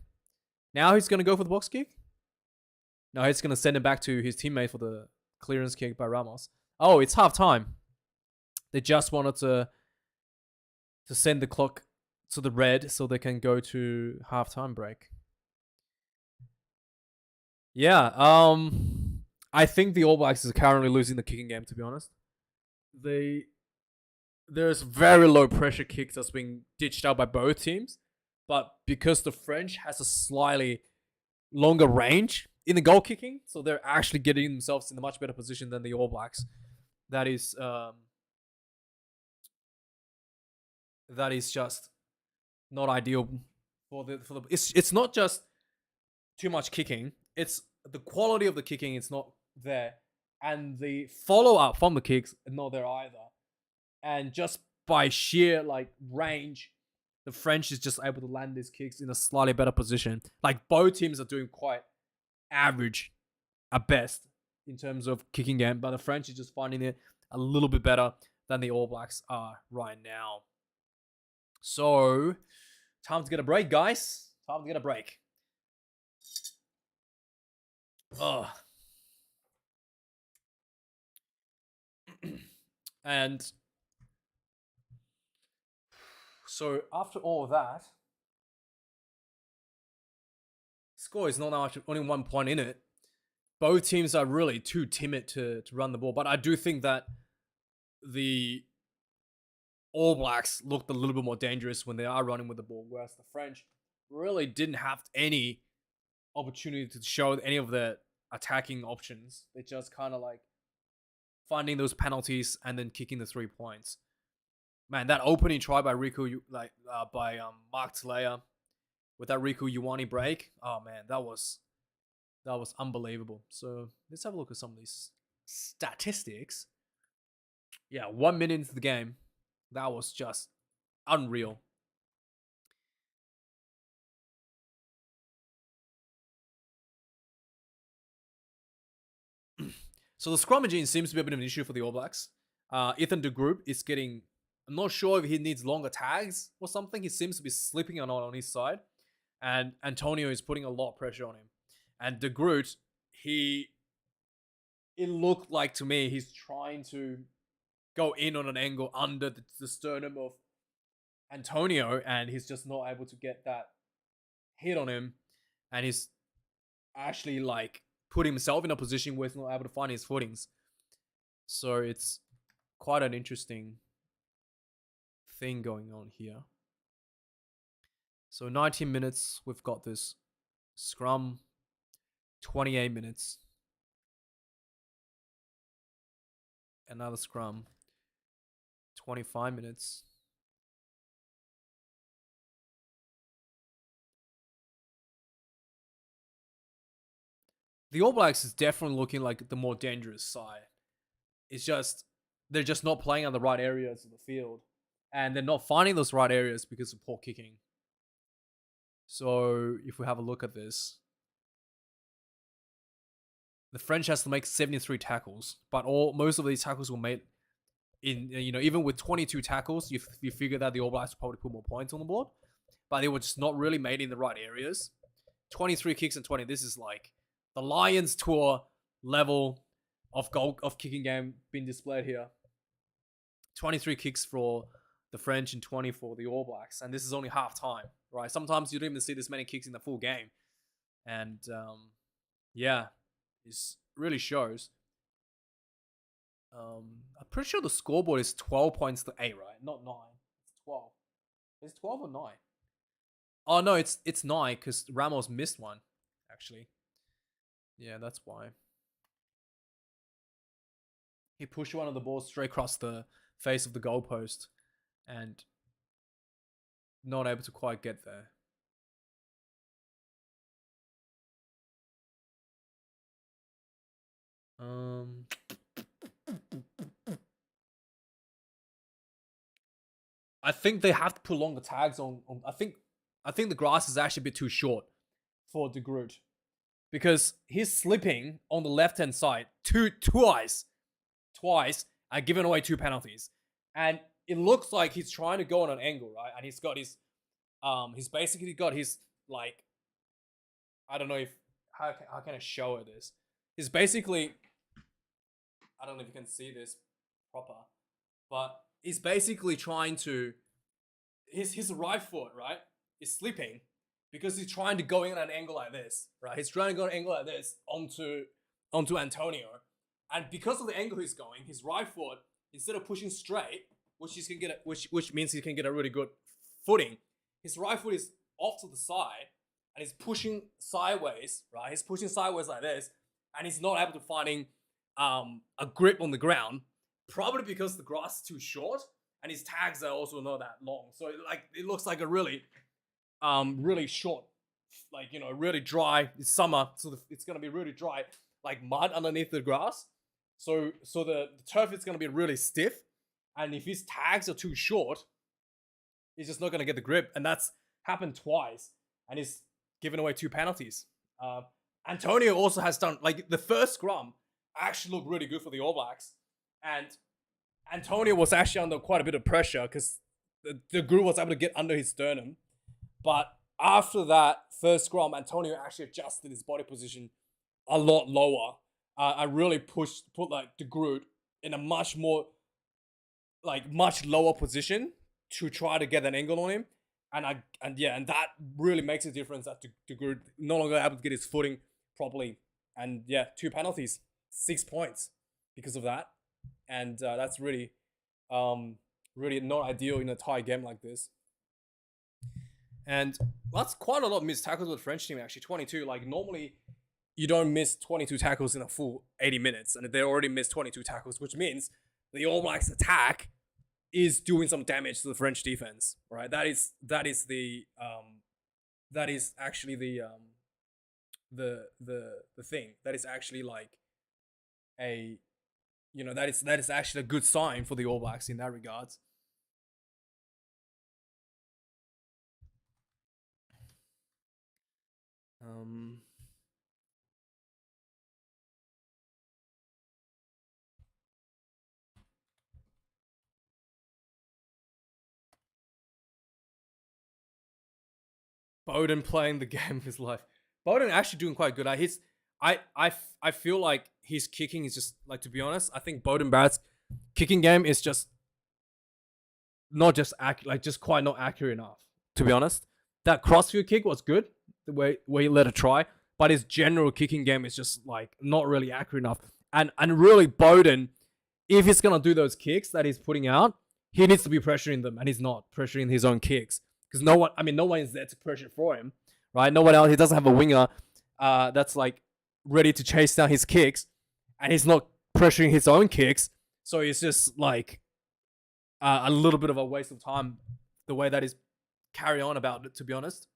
Now he's going to go for the box kick. No, he's going to send it back to his teammate for the clearance kick by Ramos. Oh, it's half time. They just wanted to send the clock to the red so they can go to halftime break. Yeah, I think the All Blacks is currently losing the kicking game, to be honest. There's very low pressure kicks that's being ditched out by both teams. But because the French has a slightly longer range in the goal kicking, so they're actually getting themselves in a much better position than the All Blacks. That is just not ideal for the. It's not just too much kicking. It's the quality of the kicking. It's not there, and the follow up from the kicks is not there either. And just by sheer range, the French is just able to land these kicks in a slightly better position. Like both teams are doing quite average at best in terms of kicking game, but the French is just finding it a little bit better than the All Blacks are right now. So, time to get a break, guys. Time to get a break. Oh. And so after all of that, score is not that much, only 1 point in it. Both teams are really too timid to run the ball. But I do think that the All Blacks looked a little bit more dangerous when they are running with the ball, whereas the French really didn't have any opportunity to show any of their attacking options. They just kind of like finding those penalties and then kicking the 3 points. Man, that opening try by Mark Talea with that Riku Ioane break. Oh man, that was unbelievable. So let's have a look at some of these statistics. Yeah, 1 minute into the game, that was just unreal. So the scrummaging seems to be a bit of an issue for the All Blacks. Ethan de Groot is getting. I'm not sure if he needs longer tags or something. He seems to be slipping on his side, and Antonio is putting a lot of pressure on him. And de Groot, it looked like to me he's trying to go in on an angle under the sternum of Antonio, and he's just not able to get that hit on him, and he's actually like put himself in a position where he's not able to find his footings. So it's quite an interesting thing going on here. So 19 minutes, we've got this scrum. 28 minutes. Another scrum. 25 minutes. The All Blacks is definitely looking like the more dangerous side. It's just, they're just not playing on the right areas of the field. And they're not finding those right areas because of poor kicking. So if we have a look at this, the French has to make 73 tackles, but most of these tackles were made in, even with 22 tackles, you figure that the All Blacks will probably put more points on the board, but they were just not really made in the right areas. 23 kicks and 20. This is like the Lions tour level of kicking game being displayed here. 23 kicks for the French and 20 for the All Blacks, and this is only half time, right? Sometimes you don't even see this many kicks in the full game, and yeah, it really shows. I'm pretty sure the scoreboard is 12 points to 8, right? Not 9. It's 12. Is it 12 or 9? Oh no, it's 9 because Ramos missed one, actually. Yeah, that's why. He pushed one of the balls straight across the face of the goalpost and not able to quite get there. I think they have to put longer tags on. I think the grass is actually a bit too short for De Groot because he's slipping on the left hand side twice, and giving away 2 penalties, and it looks like he's trying to go on an angle, right? And he's got his he's basically got his like, I don't know if how can I show her this? He's basically, I don't know if you can see this proper, but he's basically trying to, his right foot, right, is slipping because he's trying to go in at an angle like this, right? He's trying to go an angle like this onto Antonio, and because of the angle he's going, his right foot, instead of pushing straight, which means he can get a really good footing, his right foot is off to the side and he's pushing sideways, right? He's pushing sideways like this, and he's not able to finding a grip on the ground, probably because the grass is too short and his tags are also not that long. So it looks like a really short, like, really dry. It's summer, so it's gonna be really dry, like mud underneath the grass. So the turf is gonna be really stiff, and if his tags are too short, he's just not gonna get the grip, and that's happened twice, and he's given away 2 penalties. Antonio also has done, like, the first scrum actually looked really good for the All Blacks, and Antonio was actually under quite a bit of pressure because the group was able to get under his sternum. But after that first scrum, Antonio actually adjusted his body position a lot lower. I really put like the Groot in a much more much lower position to try to get an angle on him, and that really makes a difference that the Groot no longer able to get his footing properly, and yeah, 2 penalties, 6 points because of that, and that's really really not ideal in a tie game like this. And that's quite a lot of missed tackles with the French team, actually. 22. Like, normally, you don't miss 22 tackles in a full 80 minutes. And they already missed 22 tackles, which means the All Blacks attack is doing some damage to the French defense, right? That is actually the thing. That is actually like that is actually a good sign for the All Blacks in that regards. Bowden playing the game of his life. Bowden actually doing quite good. I feel like his kicking is just like, to be honest, I think Bowden Barrett's kicking game is just not just just quite not accurate enough. To be honest, that crossfield kick was good, the way he let it try, but his general kicking game is just like not really accurate enough. And really, Bowden, if he's gonna do those kicks that he's putting out, he needs to be pressuring them, and he's not pressuring his own kicks because no one is there to pressure for him, right? No one else. He doesn't have a winger that's like ready to chase down his kicks, and he's not pressuring his own kicks, so it's just like a little bit of a waste of time the way that is carry on about it, to be honest.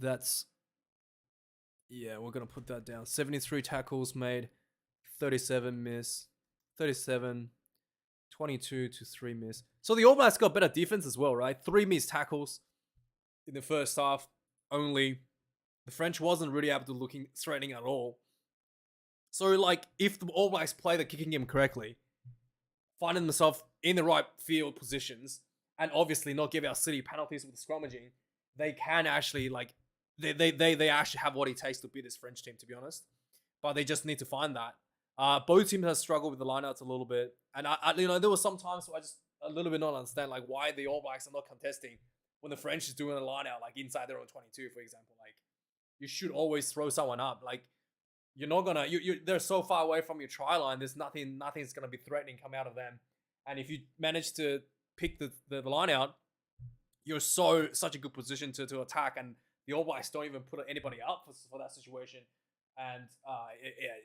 That's, yeah, we're going to put that down. 73 tackles made, 37 miss, 37, 22 to 3 miss. So the All Blacks got better defense as well, right? 3 missed tackles in the first half only. The French wasn't really able to looking threatening at all. So, like, if the All Blacks play the kicking game correctly, finding themselves in the right field positions, and obviously not give our City penalties with the scrummaging, they can actually, like, they actually have what it takes to beat this French team, to be honest. But they just need to find that. Both teams have struggled with the lineouts a little bit, and there was some times where I just a little bit not understand like why the All Blacks are not contesting when the French is doing a lineout like inside their own 22, for example. Like, you should always throw someone up. Like, you're not gonna they're so far away from your try line. There's nothing's gonna be threatening come out of them. And if you manage to pick the line out, you're such a good position to attack, and the All Blacks don't even put anybody up for that situation. And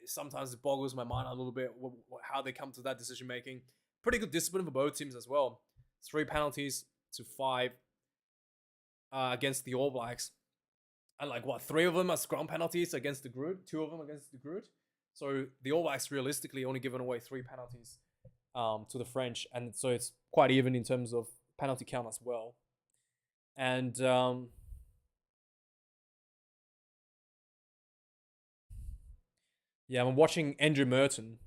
sometimes it boggles my mind a little bit how they come to that decision making. Pretty good discipline for both teams as well. 3 penalties to 5 against the All Blacks. And 3 of them are scrum penalties against the Groot, 2 of them against the Groot. So the All Blacks realistically only given away 3 penalties to the French, and so it's quite even in terms of penalty count as well. And I'm watching Andrew Merton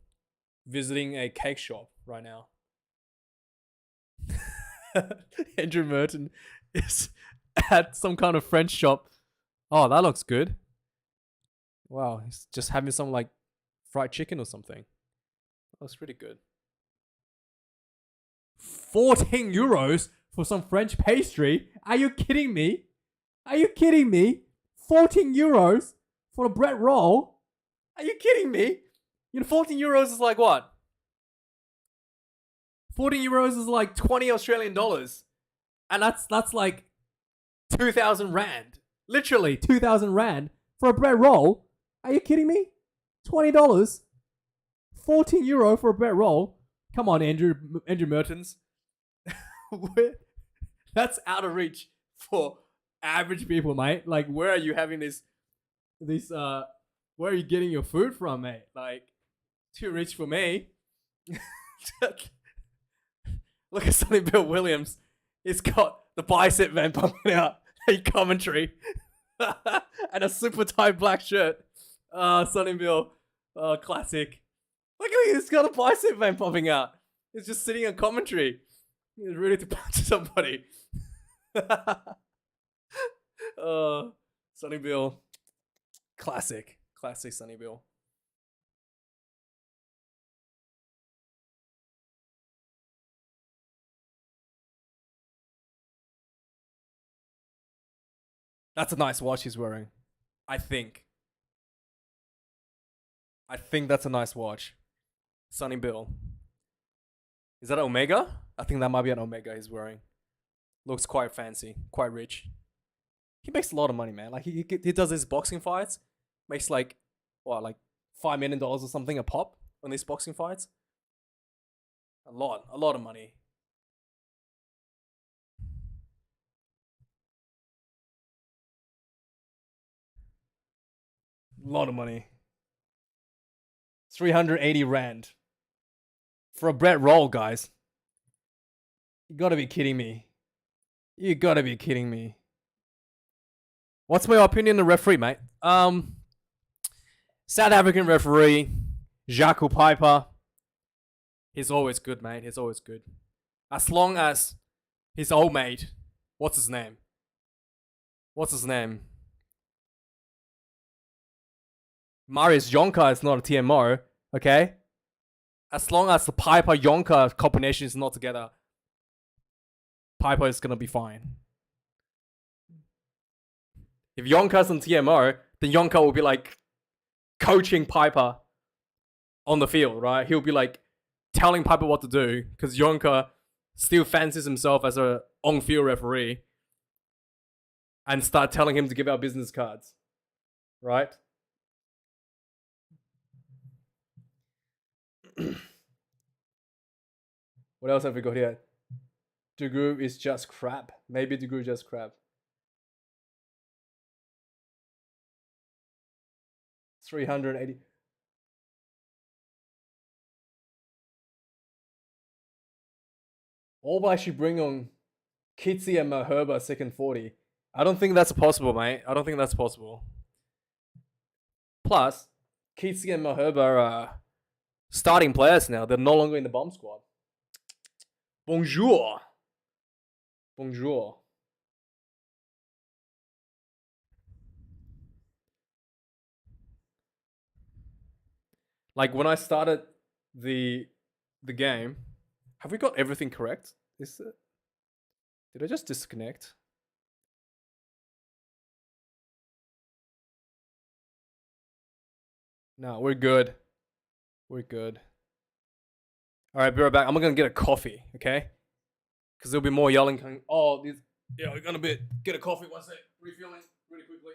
visiting a cake shop right now. Andrew Merton is at some kind of French shop. Oh, that looks good. Wow, he's just having some fried chicken or something. That looks pretty good. 14 euros for some French pastry? Are you kidding me? 14 euros for a bread roll? Are you kidding me? 14 euros is like what? 14 euros is like 20 Australian dollars. And that's like 2,000 rand. Literally 2,000 rand for a bread roll. Are you kidding me? $20. 14 euro for a bread roll. Come on, Andrew Mertens. That's out of reach for average people, mate. Like, where are you having this where are you getting your food from, mate? Like, too rich for me. Look at Sonny Bill Williams. He's got the bicep man pumping out a commentary and a super tight black shirt. Sonny Bill, classic. Look at me, he's got a bicep man popping out. He's just sitting on commentary. He's ready to punch somebody. uh, Sonny Bill. Classic. Classic Sonny Bill. That's a nice watch he's wearing. I think. I think that's a nice watch. Sonny Bill. Is that Omega? I think that might be an Omega he's wearing. Looks quite fancy, quite rich. He makes a lot of money, man. Like he does his boxing fights, makes like what, like $5 million or something a pop on these boxing fights. A lot of money. A lot of money. 380 rand for a Brett roll, guys. You gotta be kidding me. You gotta be kidding me. What's my opinion on the referee, mate? South African referee, Jaco Piper. He's always good, mate. He's always good. As long as his old mate, what's his name? What's his name? Marius Jonker is not a TMO, okay? As long as the Piper Jonker combination is not together, Piper is gonna be fine. If Jonker's on TMO, then Jonker will be like coaching Piper on the field, right? He'll be like telling Piper what to do because Jonker still fancies himself as a on-field referee and start telling him to give out business cards, right? What else have we got here? Dugu is just crap. Maybe Dugu is just crap. 380. All should bring on Kitsi and Maherba second 40. I don't think that's possible, mate. I don't think that's possible. Plus, Kitsi and Maherba are starting players now. They're no longer in the bomb squad. Bonjour. Bonjour. Like when I started the game, have we got everything correct? Is it? Did I just disconnect? No, we're good. We're good. All right, be right back. I'm gonna get a coffee, okay? Because there'll be more yelling coming. Oh, yeah, we're gonna get a coffee. One sec. Refueling really quickly.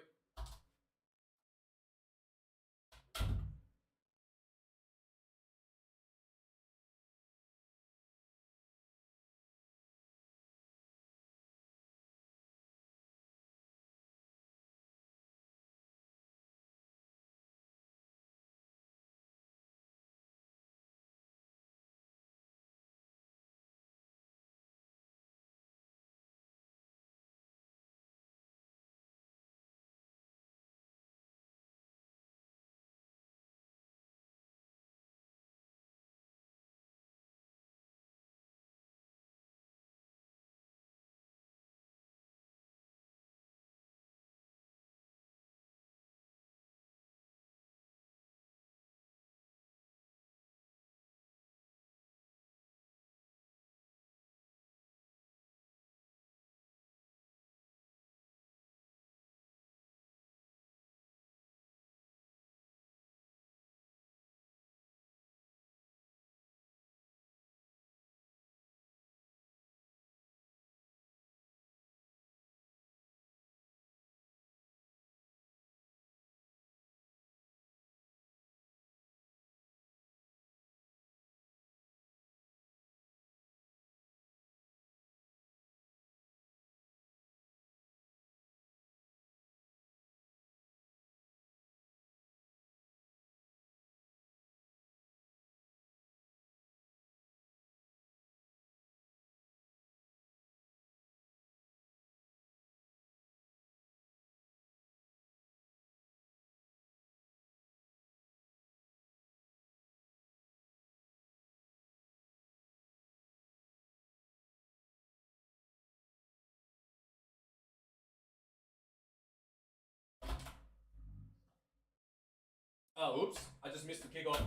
Oh, oops. I just missed the kickoff.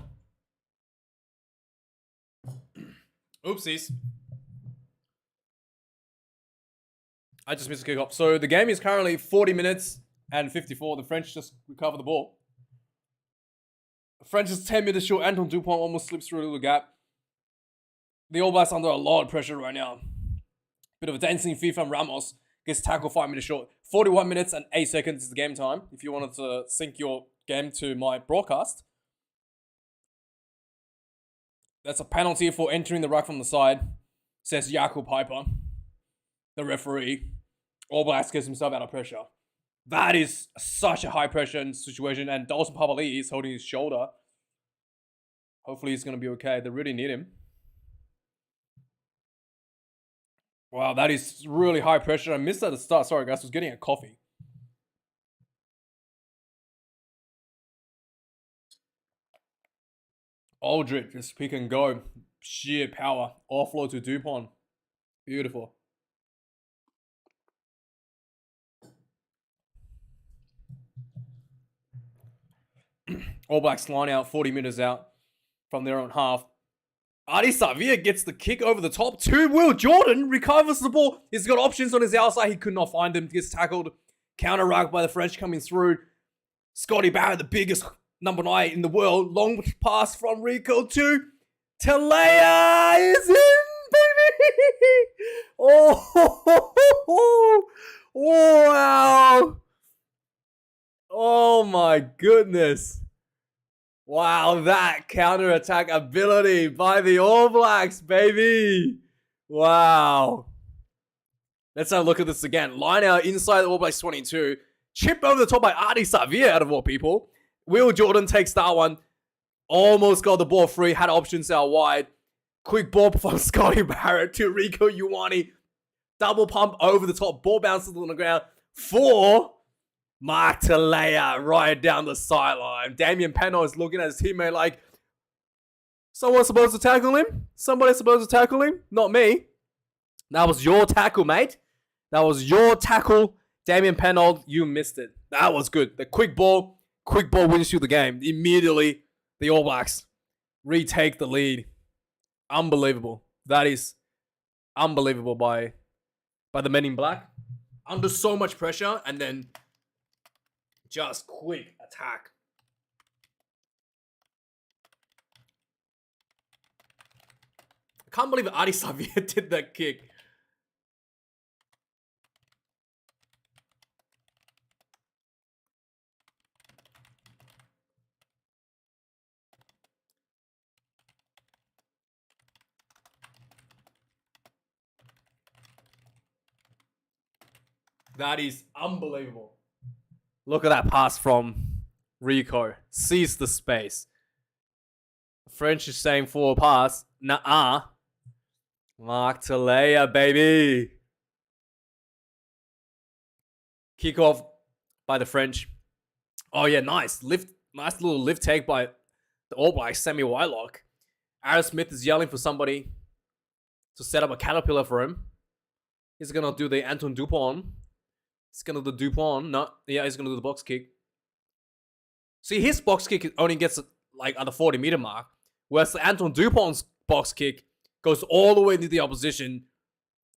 Oopsies. I just missed the kickoff. So the game is currently 40 minutes and 54. The French just recover the ball. The French is 10 meters short. Anton Dupont almost slips through a little gap. The All Blacks under a lot of pressure right now. Bit of a dancing feet from Ramos. Gets tackled 5 minutes short. 41 minutes and 8 seconds is the game time. If you wanted to sync your game to my broadcast. That's a penalty for entering the ruck from the side, says Jakob Piper, the referee. All Blacks gets himself out of pressure. That is such a high pressure situation, and Dawson Papali'i is holding his shoulder. Hopefully he's going to be okay. They really need him. Wow, that is really high pressure. I missed that at the start. Sorry, guys. I was getting a coffee. Aldrich, just pick and go. Sheer power. Offload to Dupont. Beautiful. All Blacks line out 40 meters out from their own half. Adi Savia gets the kick over the top to Will Jordan, recovers the ball. He's got options on his outside. He could not find him. Gets tackled. Counter rug by the French coming through. Scotty Barrett, the biggest number 9 in the world. Long pass from Rico to Talea is in, baby. Oh, wow. Oh my goodness. Wow, that counter-attack ability by the All Blacks, baby. Wow. Let's have a look at this again. Line out inside the All Blacks 22. Chipped over the top by Adi Savia, out of all people. Will Jordan takes that one. Almost got the ball free. Had options out wide. Quick ball from Scotty Barrett to Rico Ioane. Double pump over the top. Ball bounces on the ground. For Mark Talea right down the sideline. Damien Peno is looking at his teammate like, someone's supposed to tackle him? Somebody's supposed to tackle him? Not me. That was your tackle, mate. That was your tackle. Damien Peno, you missed it. That was good. The quick ball wins you the game. Immediately, the All Blacks retake the lead. Unbelievable. That is unbelievable by the men in black. Under so much pressure, and then just quick attack. I can't believe Adi Savia did that kick. That is unbelievable. Look at that pass from Rico. Sees the space. French is saying forward pass. Nah. Mark Talea, baby. Kick off by the French. Oh yeah, nice. Nice little lift take by the All Blacks, Sammy Whitelock. Aaron Smith is yelling for somebody to set up a caterpillar for him. He's going to do the Anton Dupont. He's going to do Dupont. No, yeah, he's going to do the box kick. See, his box kick only gets like at the 40-meter mark, whereas the Anton Dupont's box kick goes all the way into the opposition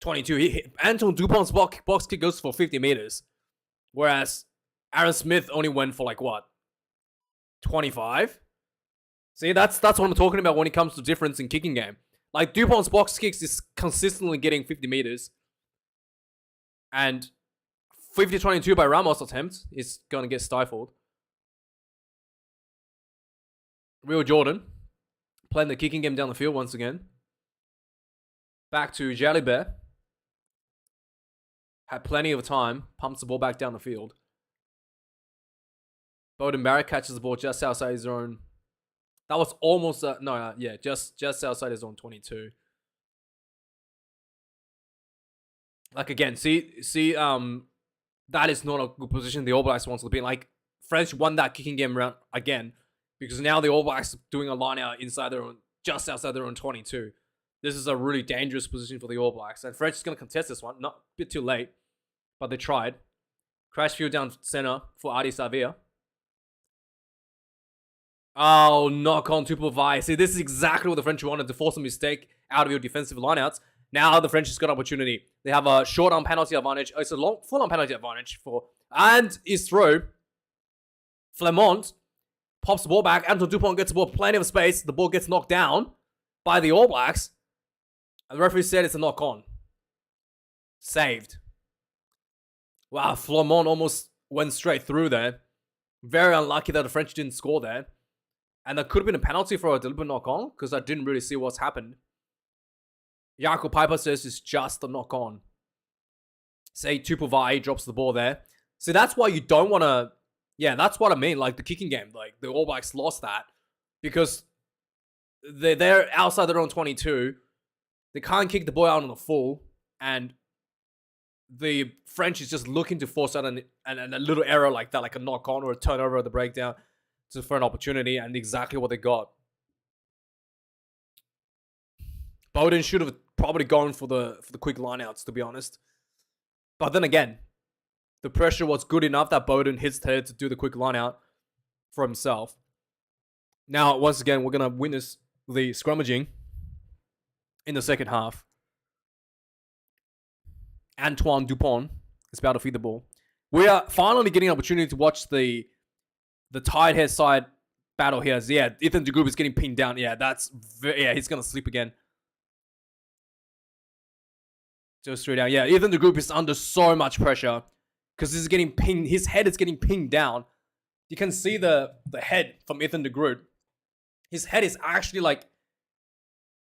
22. Anton Dupont's box kick goes for 50 meters, whereas Aaron Smith only went for like what? 25? See, that's what I'm talking about when it comes to difference in kicking game. Like, Dupont's box kicks is consistently getting 50 meters. And 50-22 by Ramos' attempt is going to get stifled. Real Jordan playing the kicking game down the field once again. Back to Jalibert. Had plenty of time. Pumps the ball back down the field. Beauden Barrett catches the ball just outside his zone. That was almost just outside his zone 22. Like, again, see, that is not a good position the All Blacks wants to be in. Like, French won that kicking game round again because now the All Blacks are doing a line out inside their own, just outside their own 22. This is a really dangerous position for the All Blacks, and French is going to contest this one. Not a bit too late, but they tried. Crash field down center for Adi Savia. Oh, knock on Tupo Vi. See, this is exactly what the French wanted, to force a mistake out of your defensive lineouts. Now the French has got opportunity. They have a short arm penalty advantage. It's a long full arm penalty advantage and his throw. Flamont pops the ball back. Antoine Dupont gets the ball, plenty of space. The ball gets knocked down by the All Blacks. And the referee said it's a knock on. Saved. Wow, Flamont almost went straight through there. Very unlucky that the French didn't score there. And that could have been a penalty for a deliberate knock on, because I didn't really see what's happened. Jaco Piper says it's just a knock on. Say Tupuvai drops the ball there. See, that's why you don't want to... Yeah, that's what I mean. Like the kicking game, like the All Blacks lost that because they're outside their own 22. They can't kick the ball out on the full, and the French is just looking to force out a little error like that, like a knock on or a turnover at the breakdown, for an opportunity, and exactly what they got. Bowden should have probably gone for the quick lineouts, to be honest. But then again, the pressure was good enough that Bowden hits the head to do the quick lineout for himself. Now, once again, we're going to witness the scrummaging in the second half. Antoine Dupont is about to feed the ball. We are finally getting an opportunity to watch the tight head side battle here. Yeah, Ethan de Groot is getting pinned down. Yeah, he's going to sleep again. Just straight down. Yeah, Ethan de Groot is under so much pressure because he's getting pinged. His head is getting pinged down. You can see the head from Ethan de Groot. His head is actually like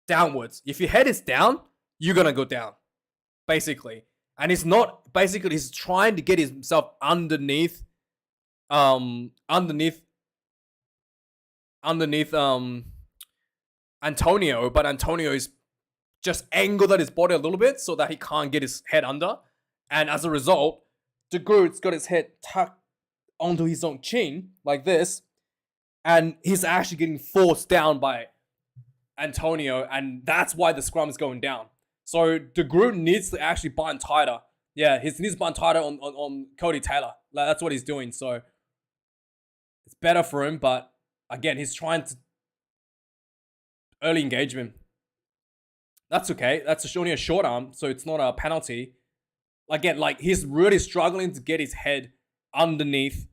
downwards. If your head is down, you're going to go down, basically. And he's not, basically, he's trying to get himself underneath Antonio, but Antonio is just angled at his body a little bit so that he can't get his head under. And as a result, de Groot's got his head tucked onto his own chin, like this. And he's actually getting forced down by Antonio, and that's why the scrum is going down. So de Groot needs to actually bind tighter. Yeah, he needs to bind tighter on Cody Taylor. Like, that's what he's doing, so it's better for him, but again, he's trying to early engage him. That's okay. That's only a short arm, so it's not a penalty. Again, like, he's really struggling to get his head underneath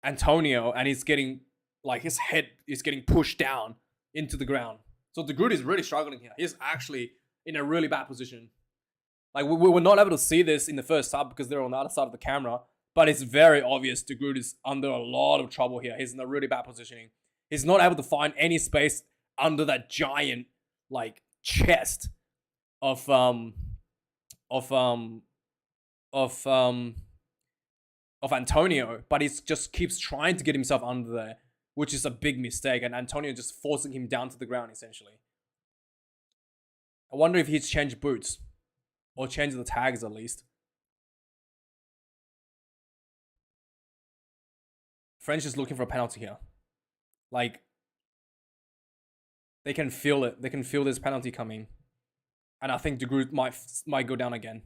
Antonio, and he's getting, like, his head is getting pushed down into the ground. So de Groot is really struggling here. He's actually in a really bad position. Like, we were not able to see this in the first half because they're on the other side of the camera, but it's very obvious de Groot is under a lot of trouble here. He's in a really bad positioning. He's not able to find any space under that giant, like, chest of Antonio, but he just keeps trying to get himself under there, which is a big mistake, and Antonio just forcing him down to the ground, essentially. I wonder if he's changed boots, or changed the tags at least. French is looking for a penalty here. Like, they can feel it. They can feel this penalty coming. And I think de Groot might go down again.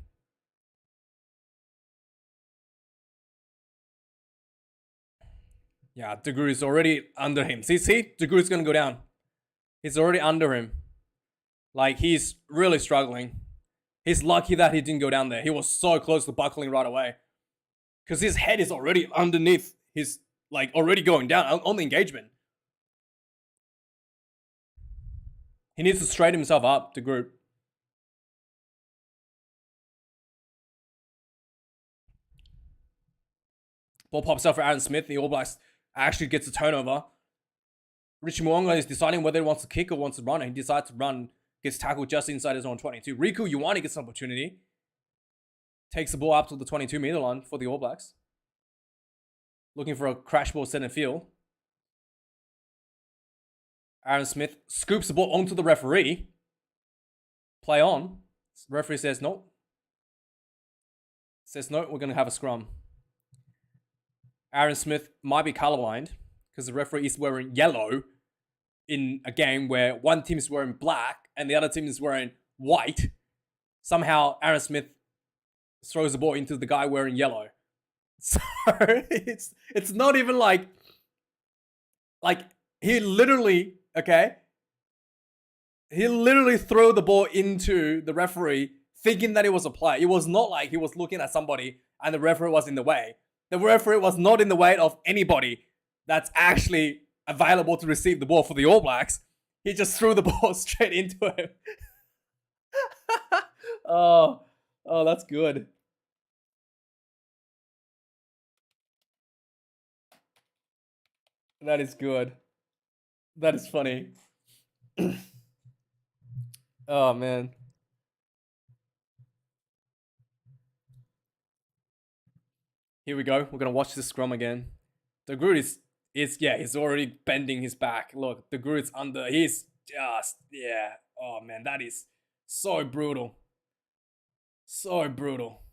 Yeah, de Groot is already under him. See, de Groot's gonna go down. He's already under him. Like, he's really struggling. He's lucky that he didn't go down there. He was so close to buckling right away. Because his head is already underneath. He's, like, already going down on the engagement. He needs to straighten himself up, de Groot. Ball pops out for Aaron Smith. The All Blacks actually gets a turnover. Richie Mwonga is deciding whether he wants to kick or wants to run, and he decides to run. Gets tackled just inside his own 22. Riku Ioane gets an opportunity. Takes the ball up to the 22-meter line for the All Blacks. Looking for a crash ball center field. Aaron Smith scoops the ball onto the referee. Play on. The referee says no. Says no, we're going to have a scrum. Aaron Smith might be colorblind because the referee is wearing yellow in a game where one team is wearing black and the other team is wearing white. Somehow Aaron Smith throws the ball into the guy wearing yellow. So it's not even like Like, he literally, okay, he literally threw the ball into the referee thinking that it was a play. It was not like he was looking at somebody and the referee was in the way. The referee was not in the way of anybody that's actually available to receive the ball for the All Blacks. He just threw the ball straight into him. Oh, that's good. That is good. That is funny. Oh, man. Here we go. We're going to watch this scrum again. De Groot he's already bending his back. Look, De Groot's under. He's just, yeah. Oh, man, that is so brutal. So brutal.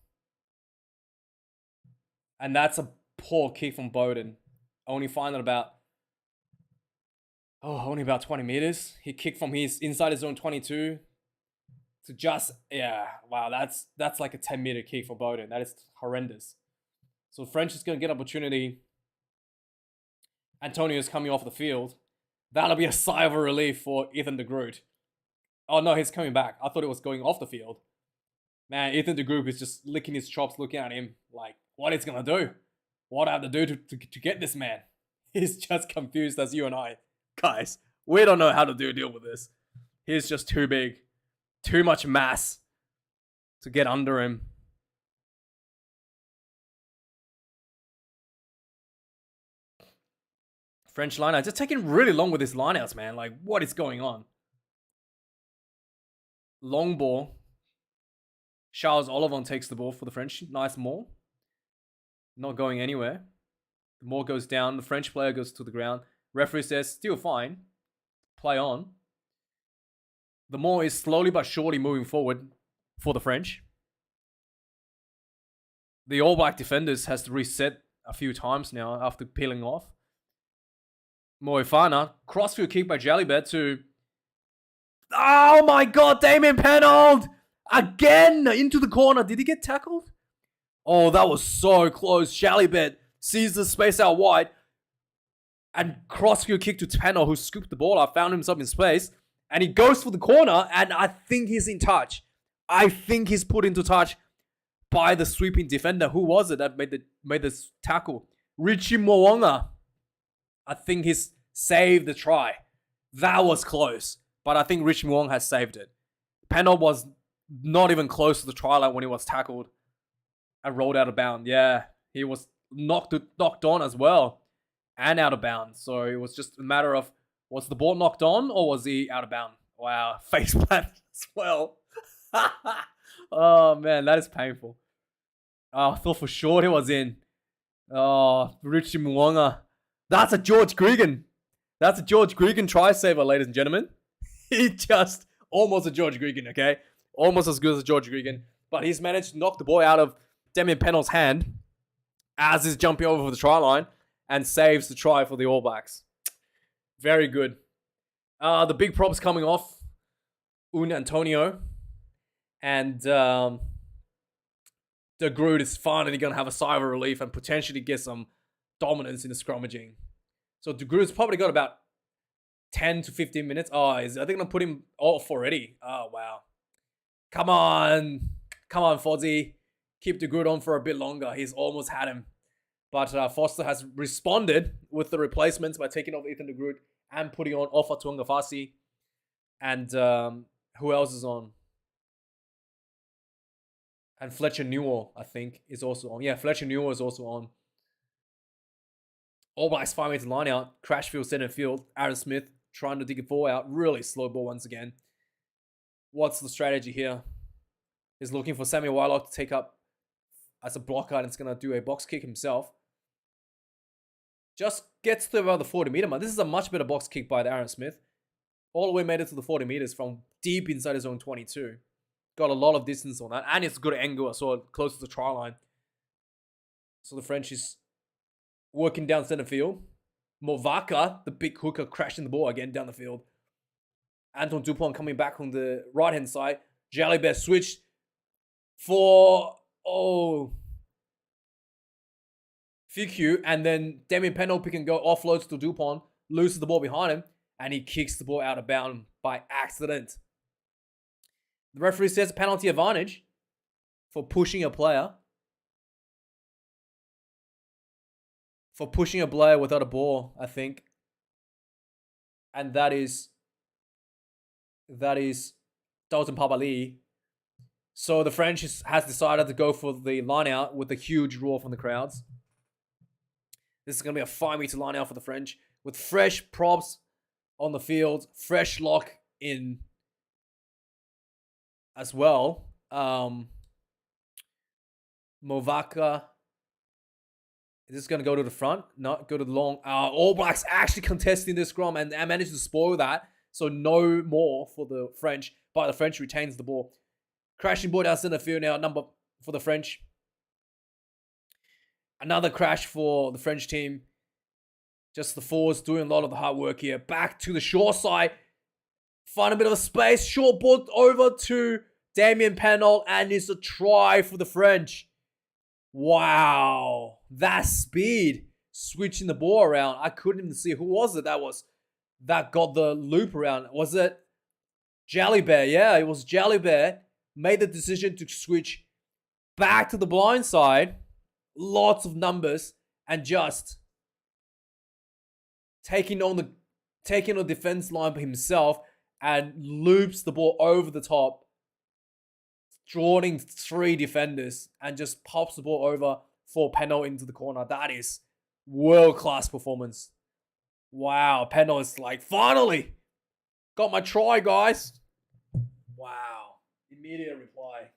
And that's a poor kick from Bowden. Only finding about 20 meters. He kicked from his inside his own 22 to just, yeah, wow, that's like a 10-meter kick for Bowden. That is horrendous. So French is going to get opportunity. Antonio's coming off the field. That'll be a sigh of relief for Ethan de Groot. Oh no, he's coming back. I thought it was going off the field. Man, Ethan de Groot is just licking his chops, looking at him like, what he's going to do? What I have to do to get this man? He's just confused as you and I. Guys, we don't know how to deal with this. He's just too big. Too much mass to get under him. French lineout. Just taking really long with his lineouts, man. Like, what is going on? Long ball. Charles Ollivon takes the ball for the French. Nice maul. Not going anywhere. The maul goes down. The French player goes to the ground. Referee says, still fine. Play on. The maul is slowly but surely moving forward for the French. The All Black defenders has to reset a few times now after peeling off. Moefana, crossfield kick by Jalibert to... Oh my god, Damien Penold! Again, into the corner. Did he get tackled? Oh, that was so close. Jalibert sees the space out wide. And crossfield kick to Penold, who scooped the ball up, found himself in space. And he goes for the corner, and I think he's in touch. I think he's put into touch by the sweeping defender. Who was it that made the tackle? Richie Mo'unga. I think he's saved the try. That was close. But I think Richie Mo'unga has saved it. Penold was not even close to the try line when he was tackled and rolled out of bounds. Yeah, he was knocked on as well and out of bounds. So it was just a matter of, was the ball knocked on or was he out of bounds? Wow, face plant as well. Oh, man, that is painful. Oh, I thought for sure he was in. Oh, Richie Mo'unga. That's a George Gregan. That's a George Gregan try saver, ladies and gentlemen. He just almost a George Gregan, okay? Almost as good as a George Gregan. But he's managed to knock the ball out of Damien Penold's hand as he's jumping over the try line and saves the try for the All Blacks. Very good. The big props coming off. Antonio. And De Groot is finally going to have a sigh of relief and potentially get some dominance in the scrummaging. So De Groot's probably got about 10 to 15 minutes. Are they going to put him off already? Oh, wow. Come on, Fozzie. Keep De Groot on for a bit longer. He's almost had him. But Foster has responded with the replacements by taking off Ethan De Groot and putting on Ofa Tuangafasi. And who else is on? And Fletcher Newell, I think, is also on. Yeah, Fletcher Newell is also on. All Blacks 5 meter line out. Crashfield center field. Aaron Smith trying to dig a ball out. Really slow ball once again. What's the strategy here? He's looking for Samuel Wildkard to take up as a blocker and it's going to do a box kick himself. Just gets to about the 40 meter mark. This is a much better box kick by Aaron Smith. All the way made it to the 40 meters from deep inside his own 22. Got a lot of distance on that. And it's a good angle. I saw it close to the try line. So the French is working down center field. Movaka, the big hooker, crashing the ball again down the field. Anton Dupont coming back on the right-hand side. Jalibert switched for, FQ. And then Damien Penold pick and go, offloads to Dupont. loses the ball behind him, and he kicks the ball out of bounds by accident. The referee says penalty advantage for pushing a player. For pushing a player without a ball, I think. And that is Dalton Papali. So the French has decided to go for the line out with a huge roar from the crowds. This is going to be a 5-meter line out for the French with fresh props on the field, fresh lock in as well. Movaka. Is this going to go to the front? Not go to the long. All Blacks actually contesting this scrum and managed to spoil that. So no more for the French, but the French retains the ball. Crashing ball down center field now, number for the French. Another crash for the French team. Just the forwards doing a lot of the hard work here. Back to the short side. Find a bit of a space. Short ball over to Damien Penault, and it's a try for the French. Wow. That speed. Switching the ball around. I couldn't even see who was it that got the loop around. Was it Jalibert? Yeah, it was Jalibert. Made the decision to switch back to the blind side. Lots of numbers. And just taking on the defense line by himself and loops the ball over the top, drawing 3 defenders and just pops the ball over for Penault into the corner. That is world-class performance. Wow, Penault is like, finally, got my try, guys. Wow, immediate reply.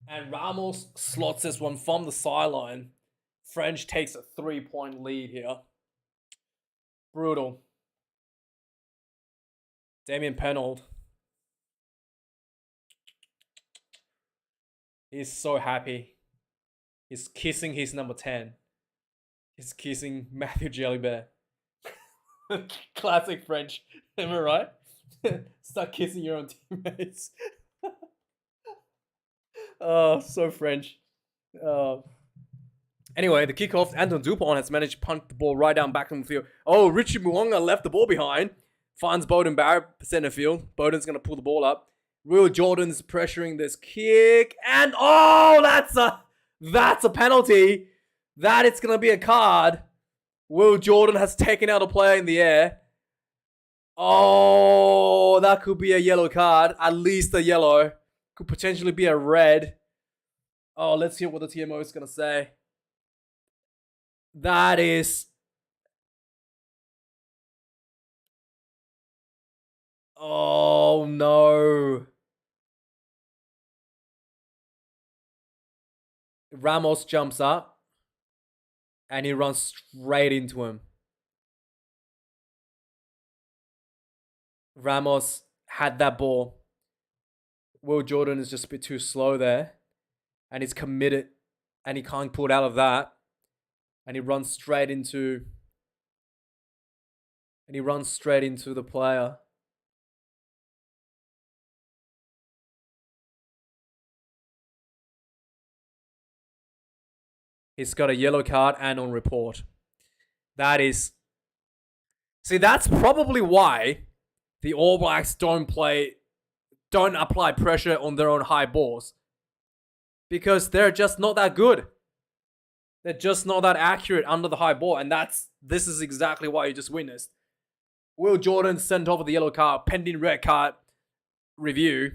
And Ramos slots this one from the sideline. French takes a 3-point lead here. Brutal. Damien Penault. He's so happy. He's kissing his number 10. He's kissing Matthew Jalibert. Classic French. Am I right? Start kissing your own teammates. Oh, so French. Anyway, the kickoff. Anton Dupont has managed to punt the ball right down back in the field. Oh, Richie Mwanga left the ball behind. Finds Bowden Barrett, center field. Bowden's going to pull the ball up. Will Jordan's pressuring this kick. And, oh, that's a penalty. That it's going to be a card. Will Jordan has taken out a player in the air. Oh, that could be a yellow card. At least a yellow. Could potentially be a red. Oh, let's hear what the TMO is going to say. That is... Oh, no. Ramos jumps up. And he runs straight into him. Ramos had that ball. Will Jordan is just a bit too slow there. And he's committed. And he can't pull it out of that. And he runs straight into... the player. He's got a yellow card and on report. That is... See, that's probably why the All Blacks don't apply pressure on their own high balls. Because they're just not that good. They're just not that accurate under the high ball. And this is exactly what you just witnessed. Will Jordan sent off with the yellow card, pending red card review.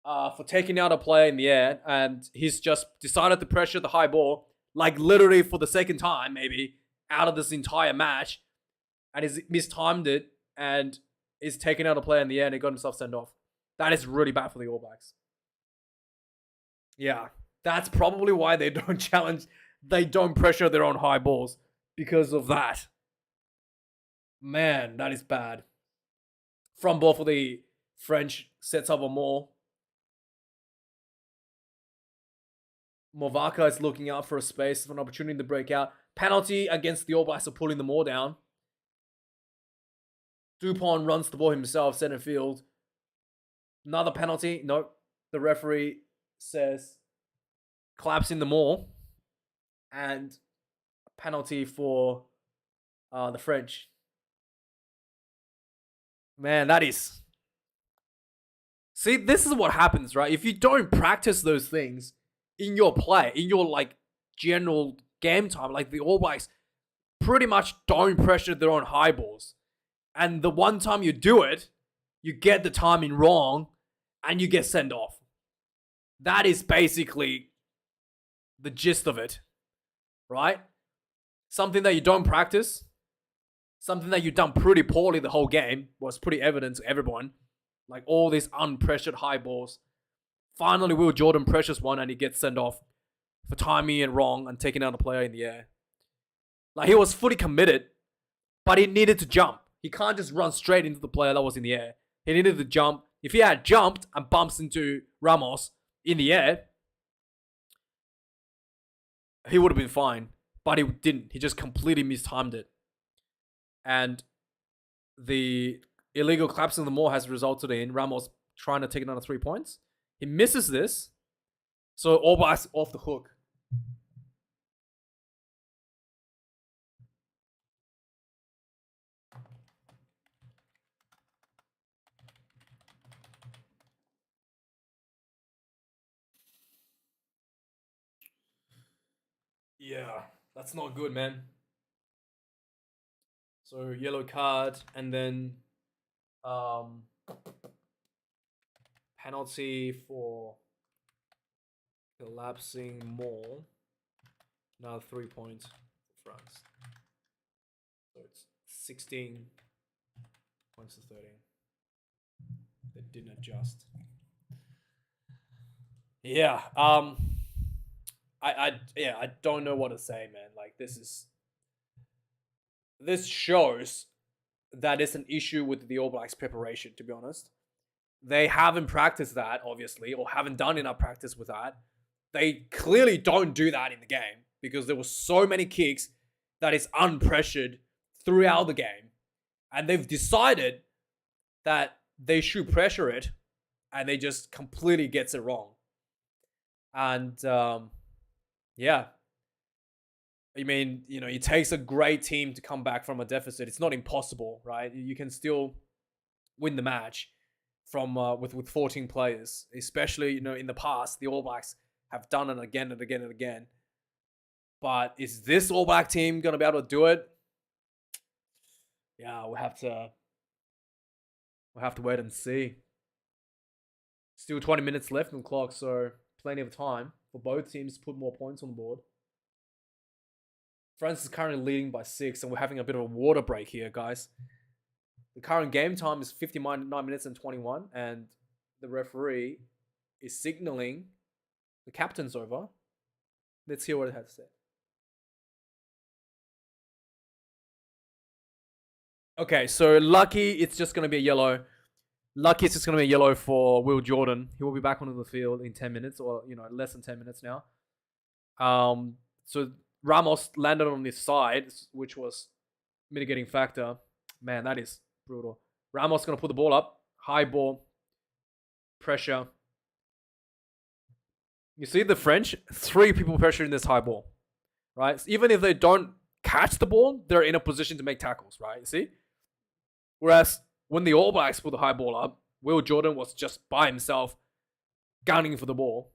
For taking out a player in the air. And he's just decided to pressure the high ball. Like literally for the second time, maybe, out of this entire match. And he's mistimed it. And he's taken out a player in the air and he got himself sent off. That is really bad for the All Blacks. Yeah, that's probably why they don't challenge, they don't pressure their own high balls because of that. Man, that is bad. Front ball for the French sets up a more. Movaka is looking out for a space, for an opportunity to break out. Penalty against the All Blacks for pulling them all down. Dupont runs the ball himself, center field. Another penalty. Nope. The referee says collapsing them all. And a penalty for the French. Man, that is. See, this is what happens, right? If you don't practice those things in your play, in your like general game time, like the All Blacks pretty much don't pressure their own high balls. And the one time you do it, you get the timing wrong and you get sent off. That is basically the gist of it, right? Something that you don't practice, something that you've done pretty poorly the whole game, was pretty evident to everyone. Like all these unpressured high balls. Finally, Will Jordan pressures one and he gets sent off for timing it wrong and taking out a player in the air. Like he was fully committed, but he needed to jump. He can't just run straight into the player that was in the air. He needed to jump. If he had jumped and bumps into Ramos in the air, he would have been fine. But he didn't. He just completely mistimed it. And the illegal collapse in the more has resulted in Ramos trying to take another 3 points. He misses this. So All Blacks off the hook. Yeah, that's not good, man. So yellow card and then penalty for collapsing more. Another 3 points for France. So it's 16 points to 13. They didn't adjust. Yeah. I don't know what to say, man. Like this shows that it's an issue with the All Blacks preparation, to be honest. They haven't practiced that, obviously, or haven't done enough practice with that. They clearly don't do that in the game because there were so many kicks that is unpressured throughout the game. And they've decided that they should pressure it and they just completely gets it wrong. And yeah. I mean, it takes a great team to come back from a deficit. It's not impossible, right? You can still win the match from with 14 players, especially in the past. The All Blacks have done it again and again and again. But is this All Black team gonna be able to do it? Yeah, we'll have to wait and see. Still 20 minutes left on the clock, so plenty of time for both teams to put more points on the board. France is currently leading by 6, and we're having a bit of a water break here, guys. The current game time is 59 minutes and 21, and the referee is signaling the captain's over. Let's hear what it has to say. Okay, so lucky it's just going to be a yellow. Lucky it's just going to be a yellow for Will Jordan. He will be back onto the field in 10 minutes, or less than 10 minutes now. So Ramos landed on his side, which was mitigating factor. Man, that is brutal. Ramos going to put the ball up. High ball. Pressure. You see the French? 3 people pressuring this high ball. Right? So even if they don't catch the ball, they're in a position to make tackles. Right? You see? Whereas when the All Blacks put the high ball up, Will Jordan was just by himself gunning for the ball.